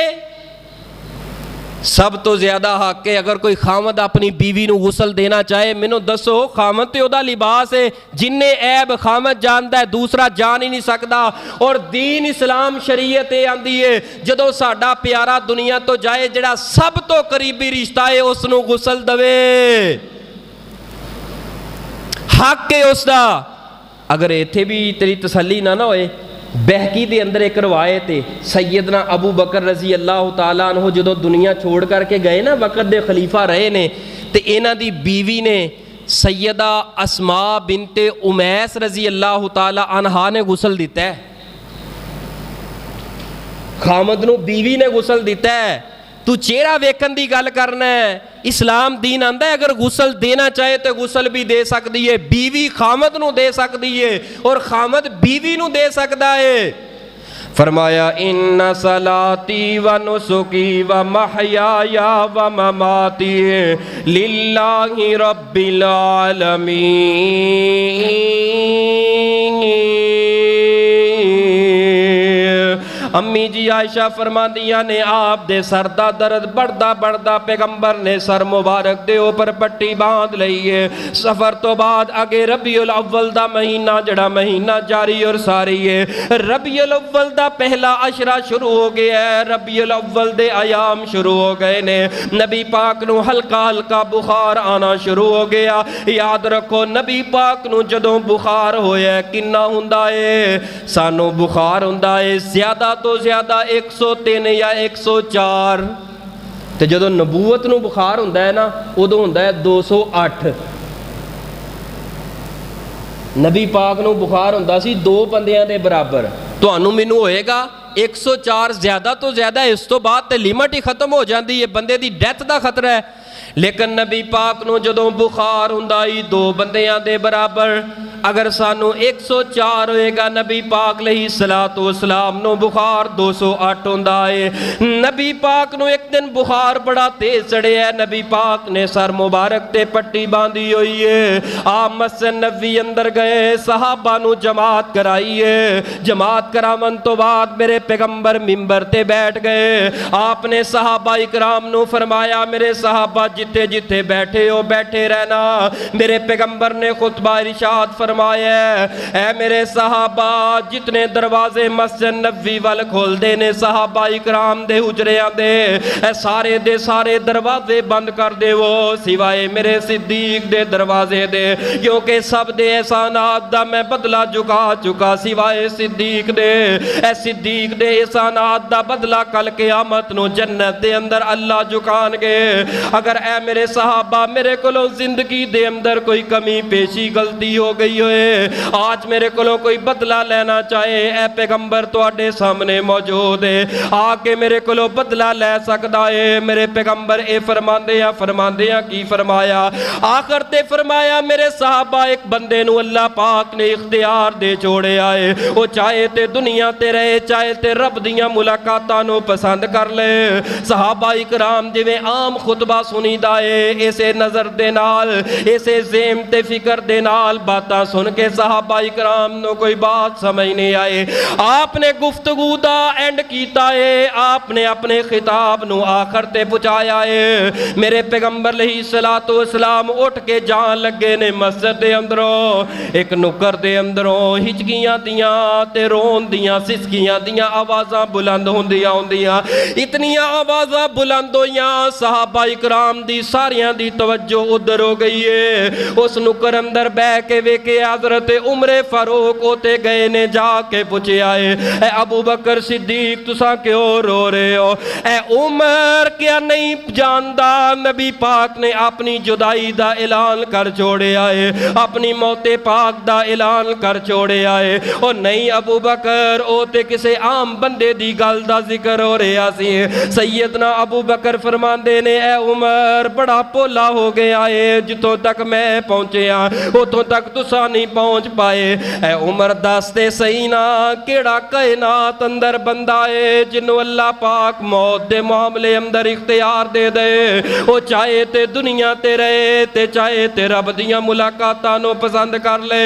سب تو زیادہ حق ہے اگر کوئی خامد اپنی بیوی نو غسل دینا چاہے مینوں دسو خامد تے اودا لباس ہے جننے عیب خامد جاندا ہے دوسرا جان ہی نہیں سکدا اور دین اسلام شریعت آندی ہے جدوں ساڈا پیارا دنیا تو جائے جڑا سب تو قریبی رشتہ ہے اس نو غسل دوے حق ہے اس دا اگر ایتھے بھی تیری تسلی نہ ہوئے بہقی دے اندر ایک روایت ہے سیدنا ابو بکر رضی اللہ تعالیٰ عنہ جدو دنیا چھوڑ کر کے گئے نا وقت دے خلیفہ رہے نے تے اینا دی بیوی نے سیدہ اسماء بنت امیس رضی اللہ تعالیٰ عنہ نے غسل دیتا ہے خامد نو بیوی نے غسل دیتا ہے تو چہرہ ویکن دی گل کرنا ہے اسلام دین آندا ہے اگر غسل دینا چاہے تو غسل بھی دے سکتی ہے بیوی خامد نو دے سکتی ہے اور خامد بیوی نو دے سکتا ہے فرمایا ان صلاتی و نسکی و محیایا و مماتی للہ رب العالمین امی جی عائشہ فرماندیاں نے آپ دے سر دا درد بڑھدا بڑھدا پیغمبر نے سر مبارک دے اوپر پٹی باندھ لئیے. سفر تو بعد اگے ربیع الاول دا مہینہ جڑا مہینہ جاری اور ساری ہے. ربیع الاول دا پہلا عشرہ شروع ہو گیا ہے. ربیع الاول دے ایام شروع ہو گئے نے. نبی پاک نو ہلکا ہلکا بخار آنا شروع ہو گیا. یاد رکھو نبی پاک نو جدوں بخار ہویا کنا ہوندا ہے؟ سانو بخار ہوندا ہے زیادہ تو زیادہ 103 یا 104. تے جدوں نبوت نو بخار ہوندا ہے نا ادوں ہوندا ہے 208. نبی پاک نو بخار ہوندا سی 2 بندیاں دے برابر. تانوں مینوں ہوئے گا 104 زیادہ تو زیادہ. اس تو بعد تے لیمٹ ہی ختم ہو جاندی ہے, بندے دی ڈیتھ دا خطرہ ہے. لیکن نبی پاک نو جدوں بخار ہوندا ہی 2 بندیاں دے برابر. اگر سانو 104 ہوئے گا نبی پاک علیہ الصلوۃ والسلام نو بخار 208 ہوندا ہے. نبی پاک نو ایک دن بخار بڑا تیز چڑھیا ہے. نبی پاک نے سر مبارک تے پٹی باندھی ہوئی ہے. آپ مسجد نبوی اندر گئے, صحابہ نو جماعت کرائی ہے. جماعت کراون تو بعد میرے پیغمبر منبر تے بیٹھ گئے. آپ نے صحابہ اکرام نو فرمایا میرے صحابہ جتے جتے بیٹھے ہو بیٹھے رہنا. میرے پیغمبر نے خطبہ ارشاد فرمایا اے میرے صحابہ جتنے دروازے مسجد نبوی وال کھول دے نے صحابہ اکرام دے حجریاں دے اے سارے دروازے بند کر دے وہ سوائے میرے صدیق دے دروازے دے, کیونکہ سب دے احسانات دا میں بدلہ چکا سوائے صدیق دے. اے صدیق دے احسانات دا بدلہ کل قیامت نو جنت دے اندر اللہ چکان گے. اگر اے میرے صحابہ میرے کولوں زندگی دے اندر کوئی کمی پیشی غلطی ہو گئی ہوئے, آج میرے کولوں کوئی بدلہ لینا چاہے, اے پیغمبر تواڈے سامنے موجود ہے, آ کے میرے کولوں بدلہ لے سکدا ہے. میرے پیغمبر اے فرماندے کی فرمایا آخر تے فرمایا میرے صحابہ ایک بندے نو اللہ پاک نے اختیار دے چھوڑے آئے, وہ چاہے تے دنیا تے رہے چاہے تے رب دیاں ملاقاتاں نو پسند کر لے. صحابہ اکرام جویں عام خطبہ سنی دا ہے اسے نظر دے نال اسے ذہن تے فکر دے نال باتاں سن کے صحابہ اکرام نو کوئی بات سمجھ نہیں آئے. آپ نے گفتگو دا اینڈ کیتا ہے, آپ نے اپنے خطاب نو آخر تے پہنچایا ہے. میرے پیغمبر علیہ الصلوۃ والسلام اٹھ کے جان لگے نے مسجد دے اندروں ایک نکر دے اندروں ہچکیاں دیاں تے رون دیاں سسکیاں دیاں آوازاں بلند ہوندیاں اتنیاں آوازاں بلند ہویاں صحابہ اکرام دی ساریاں دی توجہ ادھر ہو گئی ہے. اس نکر اندر بہ کے ویکھے حضرت عمر فاروق ہوتے گئے نے, جا کے پوچھے آئے اے ابو بکر صدیق تساں کیوں رو رہے ہو؟ اے عمر کیا نہیں جاندا نبی پاک نے اپنی جدائی دا اعلان کر چھوڑے آئے, اپنی موت پاک دا اعلان کر چھوڑے آئے. او نہیں ابو بکر او تے کسے عام بندے دی گل دا ذکر ہو رہا سی. سیدنا ابو بکر فرماندے نے اے عمر بڑا پولا ہو گیا ہے, جتوں تک میں پہنچے ہاں اتوں تک تساں نہیں پہنچ پائے. اے عمر دستے صحیح نا کیڑا کائنات اندر بندہ ہے جنوں اللہ پاک موت دے معاملے اندر اختیار دے دے, او چاہے تے دنیا تے رہے تے چاہے تے رب دیاں ملاقاتاں نو پسند کر لے.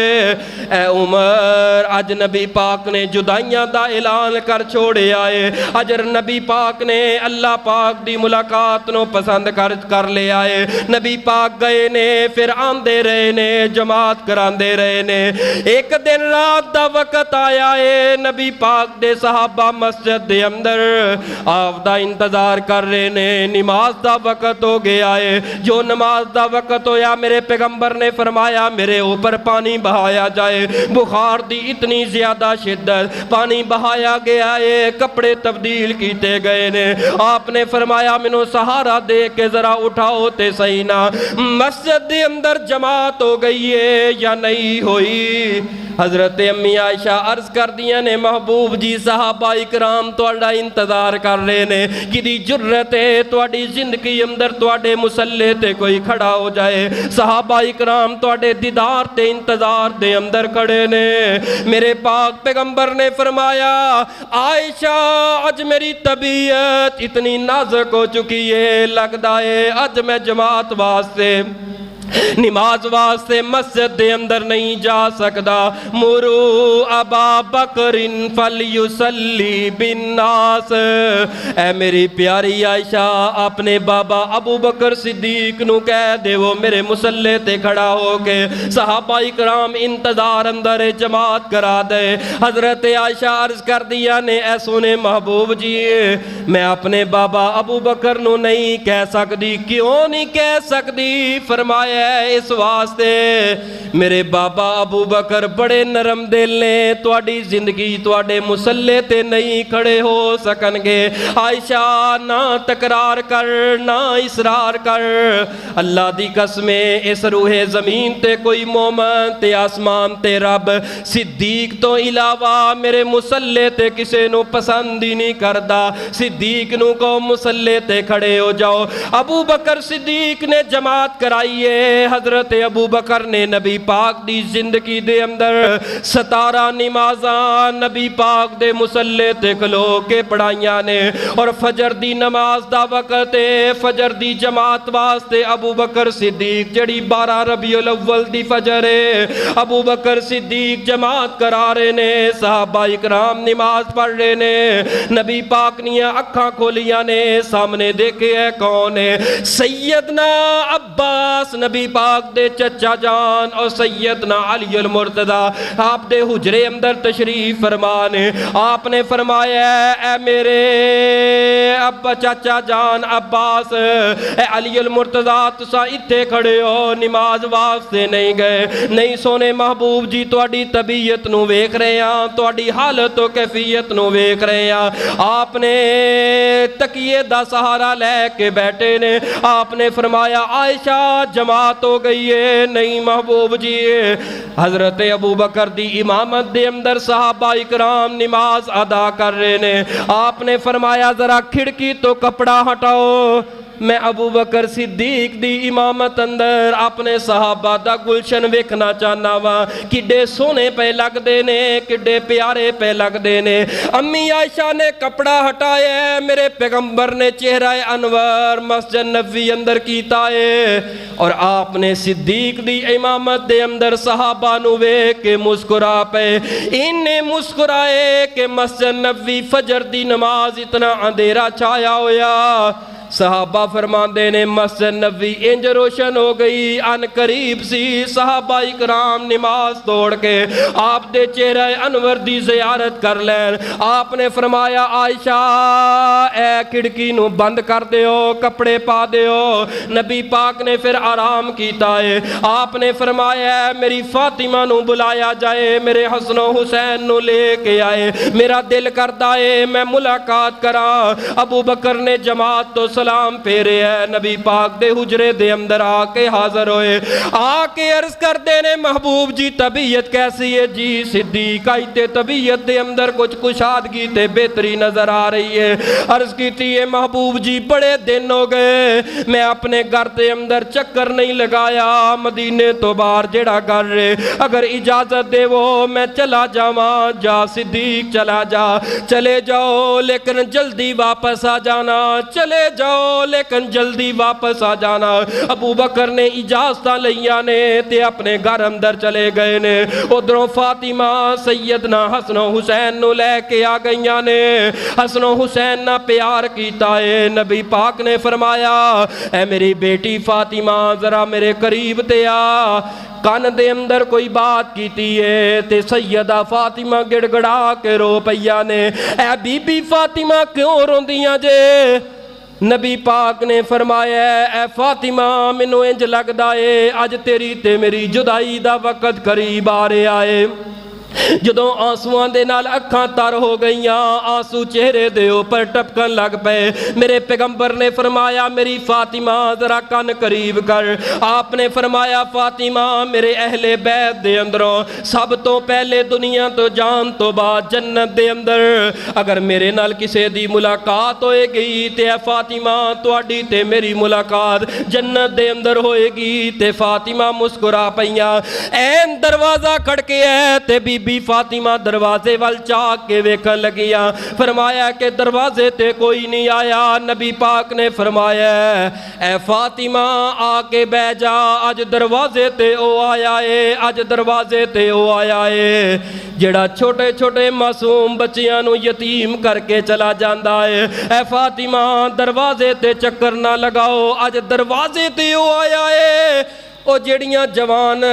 اے عمر اج نبی پاک نے جدائیاں دا اعلان کر چھوڑے آئے, اجر نبی پاک نے اللہ پاک دی ملاقات نو پسند کر لے آئے. نبی پاک گئے نے پھر آندے رہے نے جماعت کراندے رہے نے. ایک دن رات دا وقت آیا ہے, نبی پاک دے صحابہ مسجد دے اندر آپ دا انتظار کر رہے نے. نماز دا وقت ہو گیا ہے, جو نماز دا وقت ہویا میرے پیغمبر نے فرمایا میرے اوپر پانی بہایا جائے. بخار دی اتنی زیادہ شدت, پانی بہایا گیا ہے, کپڑے تبدیل کیتے گئے نے. آپ نے فرمایا منو سہارا دے کے ذرا اٹھاؤ تے صحیح نا. مسجد دے اندر جماعت ہو گئی ہے یا نہیں ہوئی؟ حضرت امی عائشہ عرض کر دیا نے محبوب جی صحابہ اکرام تواڈا انتظار کر رہے نے, کدی جرت ہے تواڈی زندگی اندر تواڈے مسلے تے کوئی کھڑا ہو جائے؟ صحابہ اکرام تواڈے دیدار تے انتظار دے اندر کھڑے نے. میرے پاک پیغمبر نے فرمایا عائشہ اج میری طبیعت اتنی نازک ہو چکی ہے, لگدا ہے اج میں جماعت واسطے نماز واسطے مسجد دے اندر نہیں جا سکدا، مرو ابا بکر فلیصلی بالناس، اے میری پیاری عائشہ اپنے بابا ابو بکر صدیق نو کہہ دے وہ میرے مصلی تے کھڑا ہو کے صحابہ اکرام انتظار اندر جماعت کرا دے۔ حضرت عائشہ عرض کر دیا نے اے سونے محبوب جی میں اپنے بابا ابو بکر نو نہیں کہہ سکتی، کیوں نہیں کہہ سکتی؟ فرمایا اس واسطے میرے بابا ابو بکر بڑے نرم دل نے، تواڈی زندگی تواڈے مصلی تے نہیں کھڑے ہو سکن گے۔ عائشہ نہ تکرار کر نہ اصرار کر، اللہ دی قسم اس روح زمین تے کوئی مومن تے آسمان تے رب صدیق تو علاوہ میرے مصلی تے کسے نو پسند ہی نہیں کردا۔ صدیق نو کو مصلی تے کھڑے ہو جاؤ۔ ابو بکر صدیق نے جماعت کرائیے، حضرت ابو بکر نے نبی پاک دی زندگی دے اندر 17 نمازاں نبی پاک دے مصلی تے کھلو کے پڑھائیاں نے، اور فجر دی نماز دا وقت ہے، فجر دی جماعت واسطے ابو بکر صدیق جڑی 12 ربیع الاول دی فجر ہے، ابو بکر صدیق جماعت کرا رہے نے، صحابہ اکرام نماز پڑھ رہے نے، نبی پاک نیاں اکھاں کھولیاں نے، سامنے دیکھے ہے کون ہے؟ سیدنا عباس نبی پاک دے چچا جان اور سیدنا علی المرتضی آپ دے حجرے اندر تشریف فرمانے۔ آپ نے فرمایا اے میرے ابا چچا جان عباس، اے علی المرتضی تساں اتھے کھڑے ہو، نماز واسطے نہیں گئے؟ نہیں سونے محبوب جی تواڈی طبیعت نو ویکھ رہے ہاں، تواڈی حالت و کیفیت نو ویکھ رہے ہاں۔ آپ نے تکیے دا سہارا لے کے بیٹھے نے، آپ نے فرمایا عائشہ جماعت ہو گئی ہے؟ نہیں محبوب جی، حضرت ابو بکر دی امامت دے اندر صحابہ اکرام نماز ادا کر رہے نے۔ آپ نے فرمایا ذرا کھڑکی تو کپڑا ہٹاؤ، میں ابو بکر صدیق دی امامت اندر اپنے صحابہ دا گلشن ویکھنا چاہنا وا، کڈے سونے پہ لگ دے نے، کڈے پیارے پہ لگ دے نے۔ امی عائشہ نے کپڑا ہٹایا، میرے پیغمبر نے چہرہ انور مسجد نبوی اندر کیتا ہے، اور آپ نے صدیق دی امامت دے اندر صحابہ نو ویکھ کے مسکرا پے۔ انہیں مسکرائے کہ مسجد نبوی فجر دی نماز اتنا اندھیرا چھایا ہویا، صحابہ فرماندے نے مسجد نبوی انج روشن ہو گئی، ان قریب سی صحابہ اکرام نماز توڑ کے آپ دے چہرہ انور دی زیارت کر لین۔ آپ نے فرمایا عائشہ اے کھڑکی نو بند کر دیو، کپڑے پا دیو۔ نبی پاک نے پھر آرام کیتا ہے۔ آپ نے فرمایا میری فاطمہ نو بلایا جائے، میرے حسن و حسین نو لے کے آئے، میرا دل کرتا ہے میں ملاقات کراں۔ ابو بکر نے جماعت تو سلام پھیرے ہے، نبی پاک دے حجرے دے اندر آ کے حاضر ہوئے، آ کے عرض کر دینے محبوب جی طبیعت کیسی ہے؟ جی صدیق آئی تے طبیعت دے اندر کچھ کشادگی تے بہتری نظر آ رہی ہے۔ عرض کیتی ہے محبوب جی بڑے دن ہو گئے میں اپنے گھر دے اندر چکر نہیں لگایا، مدینے تو باہر جڑا گھر رہے، اگر اجازت دے وہ میں چلا جاواں۔ جا صدیق چلا جا، چلے جاؤ لیکن جلدی واپس آ جانا، چلے جاؤ لیکن جلدی واپس آ جانا۔ ابو بکر نے اجازتاں لیاں نے تے اپنے گھر اندر چلے گئے نے۔ ادھروں فاطمہ سیدنا حسن و حسین نو لے کے آ گئیاں نے، حسن و حسین نہ پیار کیتا ہے۔ نبی پاک نے فرمایا اے میری بیٹی فاطمہ ذرا میرے قریب تے آ، کان دے اندر کوئی بات کیتی ہے تے سیدہ فاطمہ گڑ گڑا کے رو پیا نے۔ اے بی بی فاطمہ کیوں روندیاں جے؟ نبی پاک نے فرمایا اے فاطمہ مینوں انج لگدا ہے اج تیری تے میری جدائی دا وقت قریب آ رہا ہے۔ جدوں آنسواں دے نال اکھاں تر ہو گئیاں، آنسو چہرے دے اوپر ٹپکن لگ پے۔ میرے پیغمبر نے فرمایا میری فاطمہ ذرا کان قریب کر۔ آپ نے فرمایا فاطمہ میرے اہل بیت دے اندروں سب تو پہلے دنیا تو جان تو بعد جنت دے اندر اگر میرے نال کسے دی ملاقات ہوئے گی تے اے فاطمہ تواڈی تے میری ملاقات جنت دے اندر ہوئے گی۔ تے فاطمہ مسکرا پئیاں۔ این دروازہ کھڑکے ہے تے بی بی فاطمہ دروازے وال چاک کے ویکھن لگیاں، فرمایا کہ دروازے تے کوئی نہیں آیا۔ نبی پاک نے فرمایا اے فاطمہ آ کے بہ جا، اج دروازے تے او آیا ہے، اج دروازے تے او آیا ہے جڑا چھوٹے چھوٹے معصوم بچیاں نو یتیم کر کے چلا جاندا ہے۔ اے فاطمہ دروازے تے چکر نہ لگاؤ، اج دروازے تے او آیا ہے او جڑیاں جوان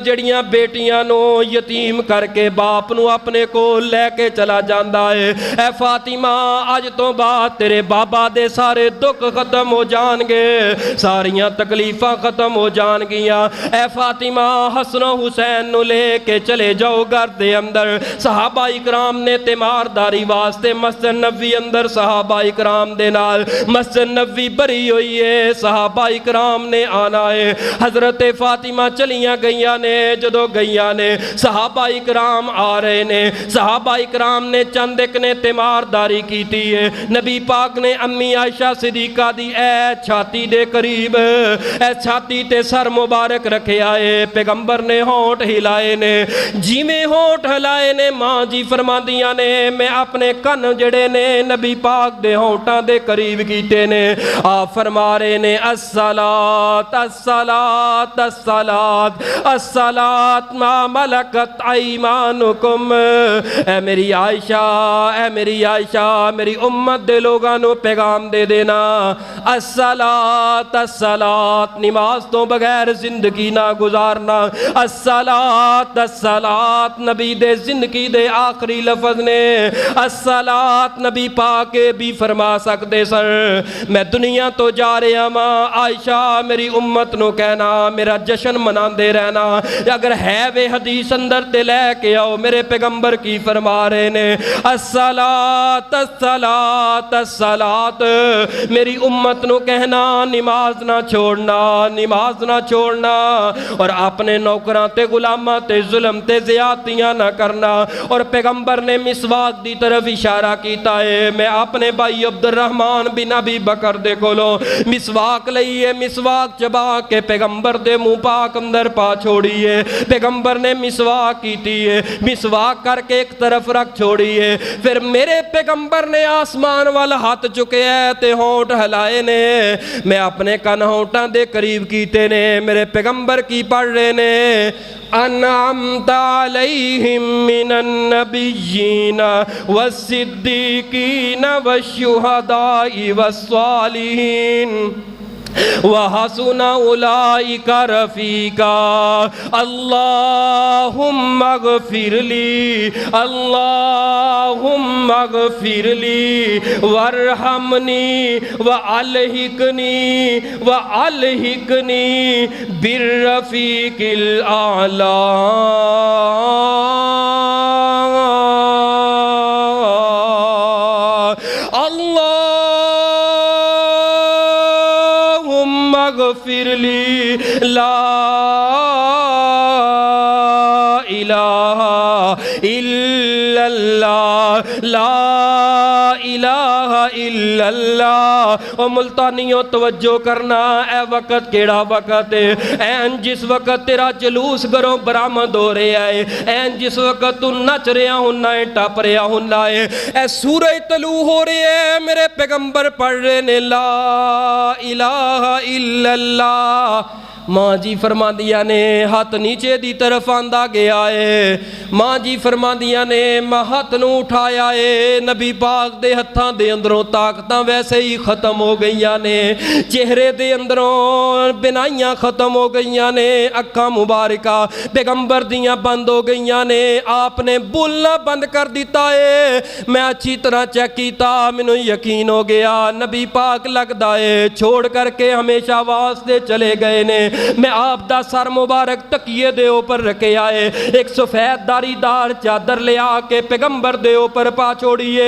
جڑیاں بیٹیاں نو یتیم کر کے باپ نو اپنے کو لے کے چلا جاندا ہے۔ اے فاطمہ اج تو بعد تیرے بابا دے سارے دکھ ختم ہو جان گے، ساریاں تکلیفاں ختم ہو جان گیاں۔ اے فاطمہ حسن و حسین نو لے کے چلے جاؤ گھر دے اندر۔ صحابہ اکرام نے تیمارداری واسطے مسجد نبوی اندر صحابہ اکرام دے نال مسجد نبوی بری ہوئی ہے، صحابہ اکرام نے آنا ہے۔ حضرت فاطمہ چلیاں گئیاں نے، جدو گئیاں نے صحابہ اکرام آ رہے نے، صحابہ اکرام نے چند ایک نے تیمارداری کیتی ہے۔ نبی پاک نے امی عائشہ صدیقہ دی اے چھاتی دے قریب اے چھاتی تے سر مبارک رکھے آئے، پیغمبر نے ہونٹ ہلائے نے، جی میں ہونٹ ہلائے نے ماں جی فرما دیاں نے میں اپنے کن جڑے نے نبی پاک دے ہونٹاں دے قریب کیتے نے۔ آپ فرما رہے نے الصلاۃ الصلاۃ الصلاۃ الصلاۃ ما ملکت ایمانکم، اے میری عائشہ اے میری عائشہ میری امت دے لوگاں نو پیغام دے دینا، الصلاۃ الصلاۃ نماز تو بغیر زندگی نہ گزارنا، الصلاۃ الصلاۃ نبی دے زندگی دے آخری لفظ نے، الصلاۃ نبی پاک بھی فرما سکتے سر میں دنیا تو جا رہا ماں، عائشہ میری امت نو کہنا میرا جشن مناندے رہنا، اگر ہے وے حدیث اندر تے لے کے آؤ، میرے پیغمبر کی فرما رہے نے الصلاۃ الصلاۃ الصلاۃ، میری امت نو کہنا نماز نہ چھوڑنا، نماز نہ چھوڑنا، اور اپنے نوکراں تے غلاماں تے ظلم تے زیادتیاں نہ کرنا۔ اور پیغمبر نے مسواک دی طرف اشارہ کیتا ہے، میں اپنے بھائی عبد الرحمن بن ابی بکر دے کولوں مسواک لئیے، مسواک چبا کے پیغمبر دے منہ پاک اندر پا چھوڑی ہے، پیغمبر نے مسواک کیتی ہے، مسواک کر کے ایک طرف رکھ چھوڑی ہے، پھر میرے پیغمبر نے آسمان والا ہاتھ چکے ہے تے ہونٹ ہلائے نے، میں اپنے کن ہونٹاں دے قریب کیتے نے، میرے پیغمبر کی پڑھ رہے نے انعمت علیہم من النبیین والصدیقین والشہداء والصالحین وَحَسُنَ أُولَئِكَ رَفِيقًا اللہم اغفر لی اللہم اغفر لی وارحمنی وَأَلْحِقْنِی وَأَلْحِقْنِی بِالرَّفِيقِ الْأَعْلَى۔ اغفر لی لا الہ الا اللہ لا الہ الا اللہ۔ او ملتانیوں توجہ کرنا، اے وقت کیڑا وقت ہے، این جس وقت تیرا جلوس گھروں برآمد ہو رہا ہے، این جس وقت تو نچ رہا ہونا ہے ٹپ رہا ہونا ہے، اے سورہ طلوع ہو رہی ہے، میرے پیغمبر پڑھ رہے نے لا الہ الا اللہ۔ ماں جی فرما دیا نے ہاتھ نیچے دی طرف آندہ گیا ہے، ماں جی فرما دیا نے میں ہاتھ نو اٹھایا ہے، نبی پاک دے ہتھاں دے اندروں طاقتاں ویسے ہی ختم ہو گئیاں نے، چہرے دے اندروں بنائیاں ختم ہو گئیاں نے، اکھاں مبارکہ پیغمبر دیاں بند ہو گئیاں نے، آپ نے بولنا بند کر دیتا ہے، میں اچھی طرح چیک کیتا مینوں یقین ہو گیا نبی پاک لگدا ہے چھوڑ کر کے ہمیشہ واسطے چلے گئے نے۔ میں آپ دا سر مبارک تکیے دے اوپر رکھے آئے، ایک سفید داری دار چادر لے آ کے پیغمبر دے اوپر پا چھوڑیے،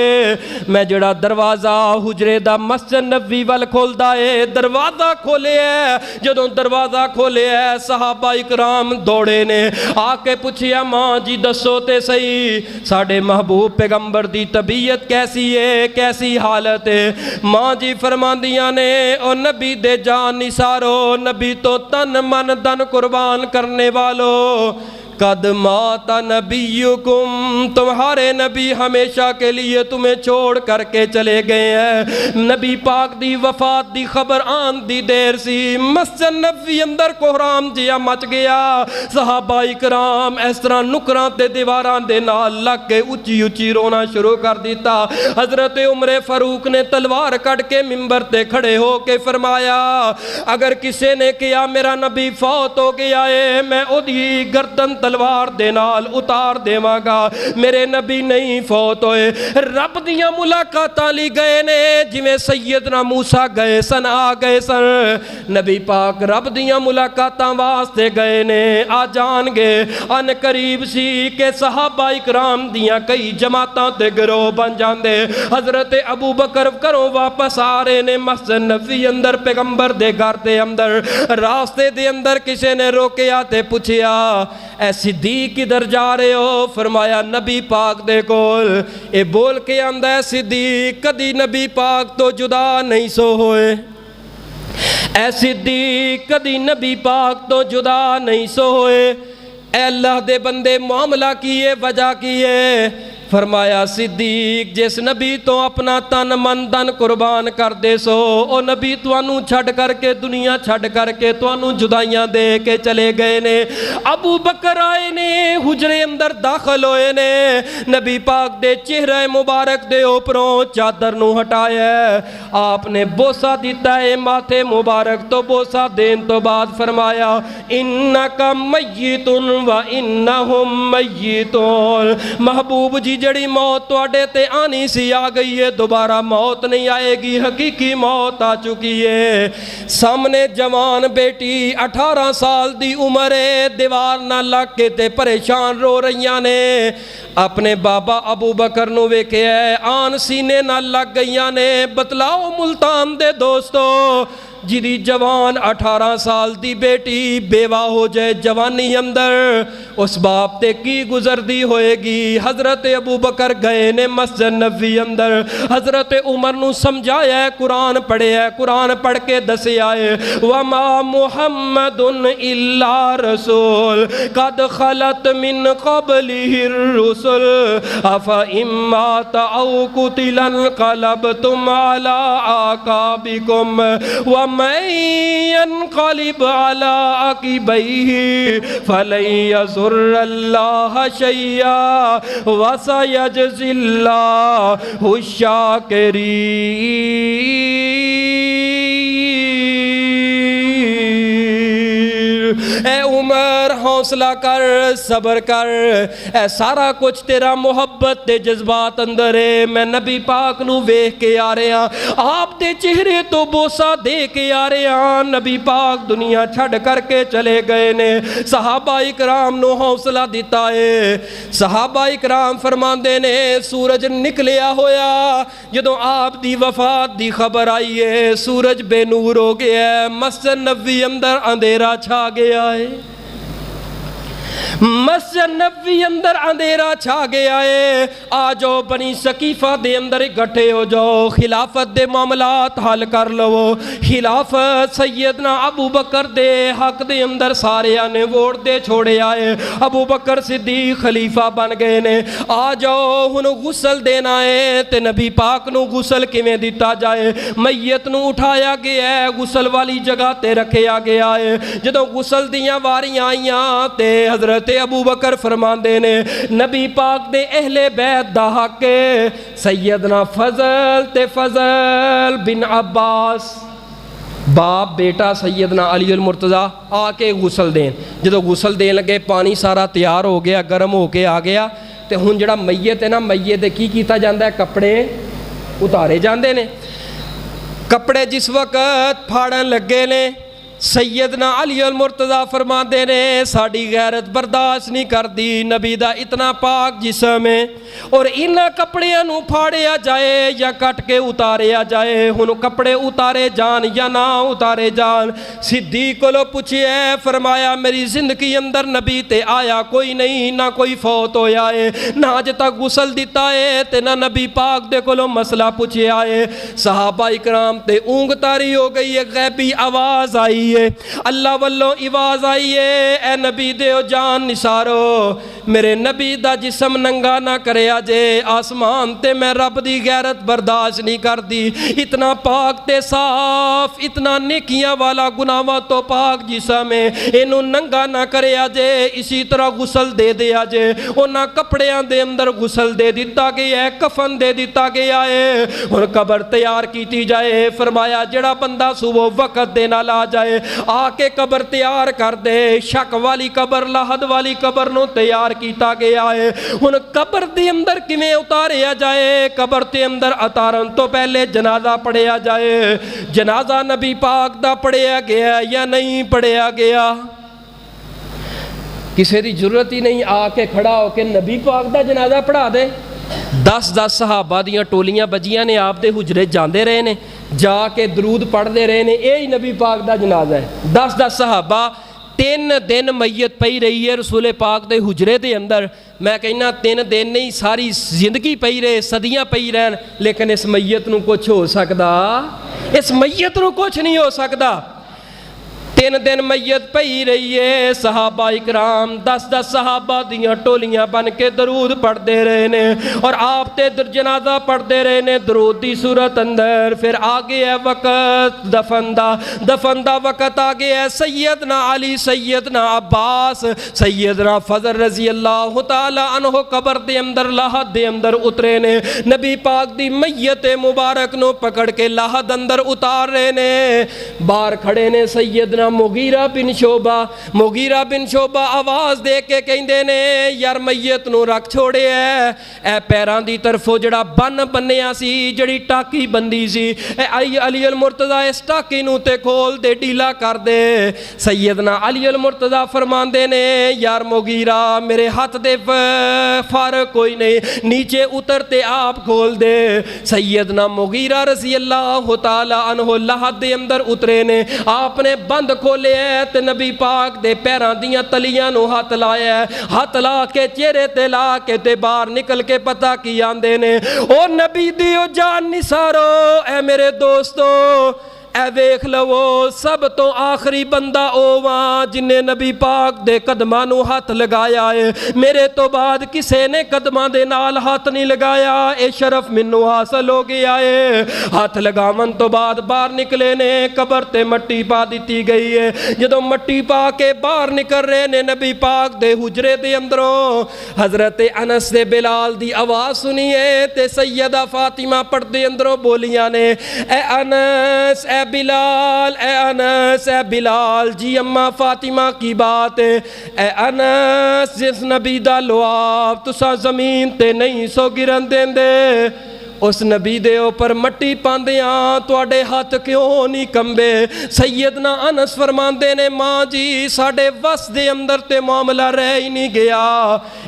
میں جڑا دروازہ حجرے دا مسجد نبوی وال کھولدا ہے دروازہ کھولے ہے، جدوں دروازہ کھولے ہے صحابہ اکرام دوڑے نے، آ کے پوچھیا ماں جی دسو تے صحیح ساڈے محبوب پیغمبر دی طبیعت کیسی ہے، کیسی حالت ہے؟ ماں جی فرماندیاں نے او نبی دے جان نثارو، نبی تو تن من دن قربان کرنے والو، قد مات نبیکم، تمہارے نبی ہمیشہ کے لیے تمہیں چھوڑ کر کے چلے گئے ہیں۔ نبی پاک دی وفات دی خبر آن دی دیر سی، مسجد نبوی اندر کوہرام جیا مچ گیا۔ صحابہ اکرام اس طرح نکراں تے دیواراں دے نال لگ کے اچھی اچھی رونا شروع کر دیتا۔ حضرت عمر فاروق نے تلوار کٹ کے ممبر تے کھڑے ہو کے فرمایا اگر کسی نے کیا میرا نبی فوت ہو گیا ہے میں اودی گردن تلوار دے نال اتار دیواں گا، میرے نبی نہیں فوت ہوئے۔ رب دیاں ملاقاتاں لی گئے نے جویں سیدنا موسیٰ گئے سن آ گئے سن، نبی پاک رب دیاں ملاقاتاں واسطے گئے نے آ جان گے۔ ان قریب سی کہ صحابہ اکرام دیاں کئی جماعتاں تے گروہ بن جاندے۔ حضرت ابو بکر گھروں واپس آ رہے نے مسجد نبوی اندر پیغمبر دے گھر دے اندر، راستے دے اندر کسی نے روکیا تے پوچھیا اے صدیق کدھر جا رہے ہو؟ فرمایا نبی پاک دے کول۔ اے بول کے آندا ہے صدیق کدی نبی پاک تو جدا نہیں سو ہوئے، اے صدیق کدی نبی پاک تو جدا نہیں سو ہوئے۔ اے اللہ دے بندے معاملہ کیے وجہ کیے؟ فرمایا صدیق جس نبی تو اپنا تن من دن قربان کر دے سو او نبی توانوں چھڑ کر کے دنیا چھڑ کر کے توانوں جدائیاں دے کے چلے گئے نے۔ ابو بکر آئے نے حجرے اندر داخل ہوئے نے، نبی پاک دے چہرہ مبارک دے اوپروں چادر نو ہٹایا ہے، آپ نے بوسہ دیتا ہے ماتھے مبارک تو بوسہ دین تو بعد فرمایا انکا میتن و انہم میتون، محبوب جی جڑی موت توڑے تے آنی سی آ گئی ہے، دوبارہ موت نہیں آئے گی، حقیقی موت آ چکی ہے۔ سامنے جوان بیٹی 18 سال دی عمر ہے، دیوار نہ لگ کے تے پریشان رو رہیاں نے، اپنے بابا ابو بکر نو ویکھے ہے آن سینے نہ لگ گئیاں نے۔ بتلاؤ ملتان دے دوستو جدی جوان 18 سال دی بیٹی بیوہ ہو جائے جوانی اندر اس باپ تے کی گزر دی ہوئے گی۔ حضرت ابو بکر گئے نے مسجد نبوی اندر، حضرت عمر نو سمجھایا ہے قرآن پڑھے ہے، قرآن پڑھ کے دسے آئے وَمَا مُحَمَّدٌ إِلَّا رَسُولٌ قَدْ خَلَتْ مِن قَبْلِهِ الرُّسُلُ أَفَإِن مَّاتَ أَوْ قُتِلَ انقَلَبْتُمْ عَلَىٰ أَعْقَابِكُمْ وَمَن يَنقَلِبْ عَلَىٰ عَقِبَيْهِ فَلَن يَضُرَّ اللَّهَ شَيْئًا وَسَيَجْزِي اللَّهُ الشَّاكِرِينَ۔ اے عمر حوصلہ کر، صبر کر، اے سارا کچھ تیرا محبت تے جذبات اندر ہے۔ میں نبی پاک نو ویکھ کے آ رہے ہیں، آپ دے چہرے تو بوسہ دے کے آ رہے ہیں، نبی پاک دنیا چھڑ کر کے چلے گئے نے۔ صحابہ اکرام نو حوصلہ دیتا ہے، صحابہ اکرام فرماندے نے سورج نکلیا ہویا جدوں آپ دی وفات دی خبر آئی ہے، سورج بے نور ہو گیا ہے، مسجد نبوی اندر اندھیرا چھا گیا ہے، مسجد نبوی اندر اندھیرا چھا گیا ہے۔ آ جاؤ بنی ثقیفہ دے اندر اکٹھے ہو جاؤ، خلافت دے معاملات حل کر لو۔ خلافت سیدنا ابو بکر دے حق دے اندر سارے آنے ووٹ دے چھوڑے آئے، ابو بکر صدیق خلیفہ بن گئے نے۔ آ جاؤ ہن غسل دینا ہے تے نبی پاک نو غسل کیویں دیتا جائے، میت نو اٹھایا گیا ہے، غسل والی جگہ تے رکھیا گیا ہے۔ جدوں غسل دیاں واریاں آئیاں تے حضرت ابو بکر فرماندے نے نبی پاک دے اہل بیت دا حق سیدنا فضل تے فضل بن عباس باپ بیٹا سیدنا علی المرتضیٰ آ کے غسل دین۔ جدو غسل دین لگے پانی سارا تیار ہو گیا، گرم ہو کے آ گیا تے ہن جڑا میت ہے نا، میت کی کیتا جاندہ ہے، کپڑے اتارے جاندے نے۔ کپڑے جس وقت پھاڑن لگے نے، سیدنا علی المرتضیٰ فرماندے نے ساڑی غیرت برداشت نہیں کر دی، نبی دا اتنا پاک جسم ہے اور انہاں کپڑیاں نو پھاڑیا جائے یا کٹ کے اتاریا جائے، ہن کپڑے اتارے جان یا نہ اتارے جان۔ صدیق کو پوچھے فرمایا میری زندگی اندر نبی تے آیا کوئی نہیں، نہ کوئی فوت ہویا ہے، نہ اج تک غسل دیتا ہے تے نہ نبی پاک دے کولو مسئلہ پوچھے آئے۔ صحابہ اکرام تے اونگ تاری ہو گئی، ایک غیبی آواز آئی گئی ہے۔ اللہ والوں آواز آئی ہے اے نبی دیو جان نثارو میرے نبی دا جسم ننگا نہ کریا جے، آسمان تے میں رب دی غیرت برداشت نہیں کر دی، اتنا پاک تے صاف اتنا نیکیاں والا گناہاں تو پاک جسم ہے، اینو ننگا نہ کریا جے، اسی طرح غسل دے دیا جے۔ انہاں کپڑیاں دے اندر غسل دے دیتا گیا ہے، کفن دے دیتا گیا ہے، اور قبر تیار کیتی جائے۔ فرمایا جڑا بندہ صبح وقت دے نال آ جائے آ کے قبر تیار کر دے، شک والی قبر لحد والی قبر نو تیار کیتا گیا ہے۔ ہن قبر دے اندر کیویں اتاریا جائے؟ قبر دے اندر اتارن تو پہلے جنازہ پڑھیا جائے۔ جنازہ نبی پاک دا پڑھیا گیا یا نہیں پڑھیا گیا؟ کسی دی ضرورت ہی نہیں آ کے کھڑا ہو کے نبی پاک دا جنازہ پڑھا دے۔ 10 صحابہ دیاں ٹولیاں بجیاں نے آپ دے حجرے جاندے رہے نے، جا کے درود پڑھ دے رہے نے، یہی نبی پاک دا جنازہ ہے۔ 10 صحابہ 3 دن میت پئی رہی ہے رسول پاک دے حجرے دے اندر۔ میں کہنا 3 دن نہیں ساری زندگی پئی رہے، صدیاں پئی رہن، لیکن اس میت نو کچھ ہو سکدا؟ اس میت نو کچھ نہیں ہو سکدا۔ 3 دن میت پئی رہی ہے، صحابہ اکرام 10 صحابہ دیاں ٹولیاں بن کے درود پڑھ دے رہے نے، اور آپ تے جنازہ پڑھ دے رہے نے درود دی صورت اندر۔ پھر آگے ہے وقت دفن دا وقت آگے ہے۔ سیدنا علی، سیدنا عباس، سیدنا فضل رضی اللہ تعالی عنہ قبر دے اندر لاحد دے اندر اترے نے، نبی پاک دی میت مبارک نو پکڑ کے لاحد اندر اتار رہے نے۔ باہر کھڑے نے سیدنا مغیرہ بن شعبہ آواز دے کے کہندے نے یار میت نو رکھ چھوڑے اے پیران دی طرفوں جڑا بنیا سی، جڑی ٹاکی بندی سی، اے علی المرتضی اس ٹاکی نو تے کھول دے، ڈیلا کر دے۔ سیدنا علی المرتضی فرماندے نے یار مغیرہ میرے ہاتھ دے فارق کوئی نہیں، نیچے اتر تے آپ کھول دے۔ سیدنا مغیرہ رضی اللہ تعالی عنہ لحد دے اندر اترے نے، آپ نے بند کھولے ہے تے نبی پاک دے پیران دیاں تلیاں نو ہاتھ لایا ہے، ہاتھ لا کے چہرے تے لا کے تے باہر نکل کے پتہ کی آندے نے او نبی دیو جان نثارو اے میرے دوستو اے ویکھ لو سب تو آخری بندہ اوواں جنہیں نبی پاک دے قدماں نو ہاتھ لگایا ہے، میرے تو بعد کسے نے قدماں دے نال ہاتھ نہیں لگایا، اے شرف منو حاصل ہو گیا ہے۔ ہاتھ لگاون تو بعد باہر نکلے نے، قبر تے مٹی پا دیتی گئی ہے۔ جدوں مٹی پا کے باہر نکل رہے نے نبی پاک دے حجرے دے اندروں حضرت انس دے بلال دی آواز سنی ہے تے سیدہ فاطمہ پردے اندروں بولیاں نے اے انس اے بلال، اے انس اے بلال، جی اماں فاطمہ کی بات ہے، اے انس جس نبی دا لعاب تسا زمین تے نہیں سو گرن دین دے، اس نبی دے اوپر مٹی پاندیاں تواڈے ہاتھ کیوں نہیں کمبے؟ سیدنا انس فرماندے نے ماں جی ساڈے وس دے اندر تے معاملہ رہ ہی نہیں گیا،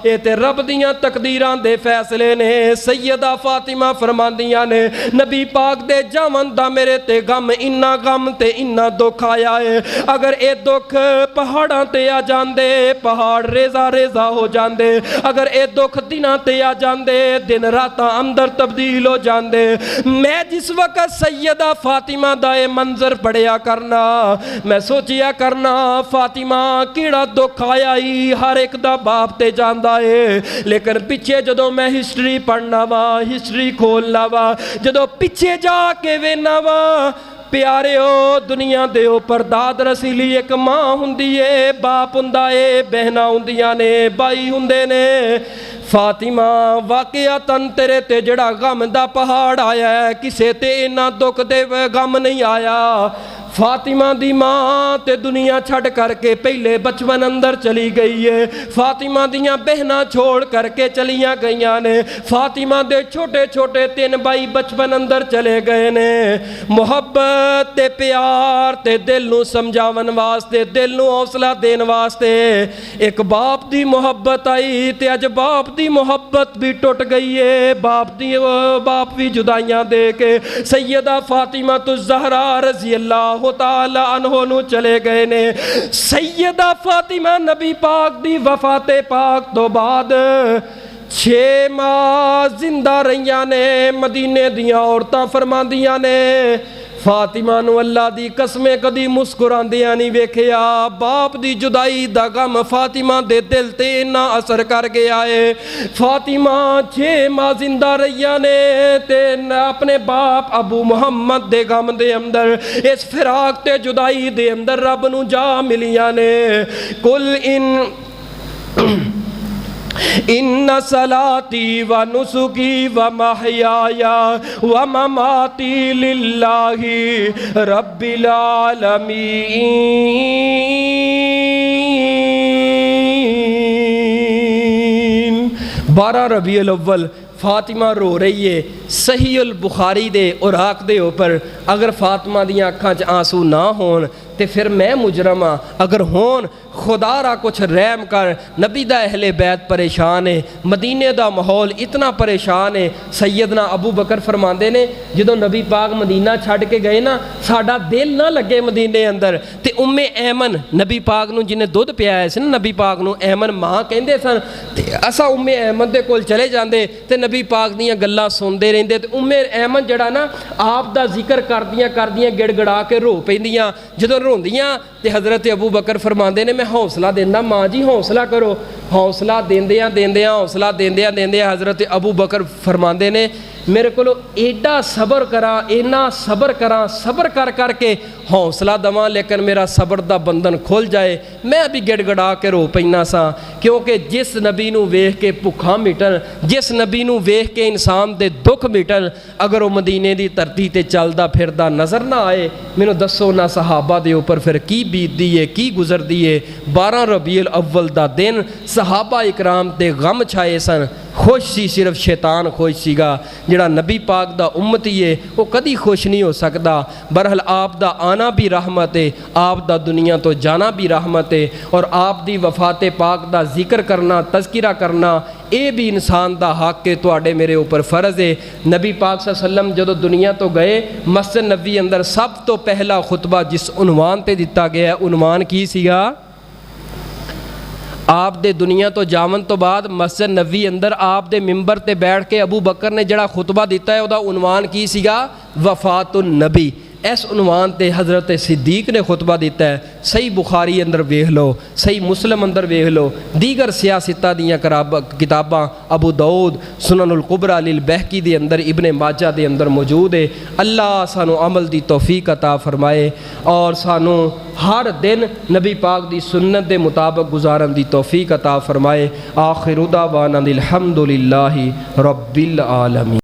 اے تے رب دیاں تقدیراں دے فیصلے نے۔ سیدہ فاطمہ فرماندیاں نے نبی پاک دے جاون دا میرے تے غم تے انہا دکھ آیا ہے، اگر اے دکھ پہاڑاں تے آ جاندے پہاڑ ریزہ ہو جاندے، اگر اے دکھ دناں تے آ جاندے دن راتاں اندر تبدیل ہو جاندے۔ میں جس وقت سیدہ فاطمہ دا اے منظر پڑھیا کرنا میں سوچیا کرنا فاطمہ کیڑا دکھ آیا ہی ہر ایک دا باپ تے جاندا ہے، لیکن پیچھے جدوں میں ہسٹری پڑھنا وا ہسٹری کھولنا وا جدوں پیچھے جا کے وینا وا پیارے ہو دنیا دے اوپر داد رسیلی ایک ماں ہوندی ہے، باپ ہوندا ہے، بہناں ہوندیاں نے، بھائی ہوندے نے۔ فاطمہ واقعاتاً تیرے تے جڑا غم دا پہاڑ آیا ہے کسے تے انہا دکھ دے غم نہیں آیا۔ فاطمہ دی ماں تے دنیا چھڑ کر کے پہلے بچپن اندر چلی گئی ہے، فاطمہ دیاں بہنہ چھوڑ کر کے چلیاں گئیاں نے، فاطمہ دے چھوٹے چھوٹے 3 بھائی بچپن اندر چلے گئے نے۔ محبت تے پیار تے دل نو سمجھاون واسطے دل نو حوصلہ دین واسطے ایک باپ دی محبت آئی تے اج باپ دی محبت بھی ٹوٹ گئی ہے، باپ بھی جدائیاں دے کے سیدہ فاطمہ الزہرا رضی اللہ تعالی عنہ نو چلے گئے نے۔ سیدہ فاطمہ نبی پاک دی وفات پاک تو بعد 6 ماہ زندہ رہیاں نے۔ مدینے دیاں عورتاں فرماندیاں نے فاطمہ نو اللہ دی قسمیں کدی مسکراندیاں نہیں ویکھیا، باپ دی جدائی دا غم فاطمہ دے دل تے اتنا اثر کر گیا ہے۔ فاطمہ 6 ماہ زندہ رہیاں نے تے اپنے باپ ابو محمد دے غم دے اندر، اس فراق تے جدائی دے اندر رب نو جا ملیاں نے۔ کل ان صلاتی و نسکی و محیایا و مماتی للہ رب العالمین۔ 12 ربیع الاول فاطمہ رو رہی ہے۔ صحیح البخاری دے اوراق دے اوپر اگر فاطمہ دیاں اکھاں چ آنسو نہ ہون تے پھر میں مجرم ہاں، اگر ہون خدا را کچھ رحم کر۔ نبی دا اہل بیت پریشان ہے، مدینے دا ماحول اتنا پریشان ہے۔ سیدنا ابو بکر فرماندے نے جدوں نبی پاک مدینہ چھڈ کے گئے نا، ساڈا دل نہ لگے مدینے اندر، تے ایمن نبی پاک نو جنہیں دودھ پیایا سی نا، نبی پاک نو ایمن ماں کہندے سن، تے اسا ایمن دے کول چلے جاندے تے نبی پاک دیاں گلاں سندے رہندے، تے ایمن جڑا نا آپ دا ذکر کردیاں گڑ گڑا کے رو پیندیاں۔ جدوں روندیاں تے حضرت ابو بکر فرماندے نے میں حوصلہ دینا، ماں جی حوصلہ کرو۔ حوصلہ حوصلہ دیندیاں حضرت ابو بکر فرماندے نے میرے کو ایڈا صبر کراں، اینا صبر کراں، صبر کر کے حوصلہ دواں، لیکن میرا صبر دا بندھن کھل جائے، میں بھی گڑ گڑا کے رو پینا سا۔ کیونکہ جس نبی نو ویکھ کے بھکھاں مٹن، جس نبی نو ویکھ کے انسان دے دکھ مٹن، اگر وہ مدینے دی دھرتی تے چلدا پھردا نظر نہ آئے، مینوں دسو نہ صحابہ دے اوپر پھر کی بیت دی ہے، کی گزر دی ہے۔ 12 ربیع الاول دا دن صحابہ اکرام تے غم چھائے سن، خوش سی صرف شیطان خوش سی گا۔ جڑا نبی پاک دا امتی ہے وہ کدی خوش نہیں ہو سکتا۔ برحال آپ دا آنا بھی رحمت ہے، آپ دا دنیا تو جانا بھی رحمت ہے، اور آپ دی وفات پاک دا ذکر کرنا، تذکرہ کرنا، اے بھی انسان دا حق ہے، تواڈے میرے اوپر فرض ہے۔ نبی پاک صلی اللہ علیہ وسلم جدو دنیا تو گئے، مسجد نبی اندر سب تو پہلا خطبہ جس عنوان تے دتا گیا ہے، عنوان کی سیگا؟ آپ دے دنیا تو جاون تو بعد مسجد نبوی اندر آپ دے ممبر تے بیٹھ کے ابو بکر نے جڑا خطبہ دیتا ہے او دا عنوان کی سیگا؟ وفات النبی۔ اس عنوان تے حضرت صدیق نے خطبہ دیتا ہے۔ صحیح بخاری اندر ویکھ لو، صحیح مسلم اندر ویکھ لو، دیگر سیاستہ دیاں کتاباں ابو داؤد، سنن القبرى للبہقی دے اندر، ابن ماجہ دے اندر موجود ہے۔ اللہ سانو عمل دی توفیق عطا فرمائے اور سانو ہر دن نبی پاک دی سنت دے مطابق گزارن دی توفیق عطا فرمائے۔ آخر دعوانا الحمدللہ رب العالمین۔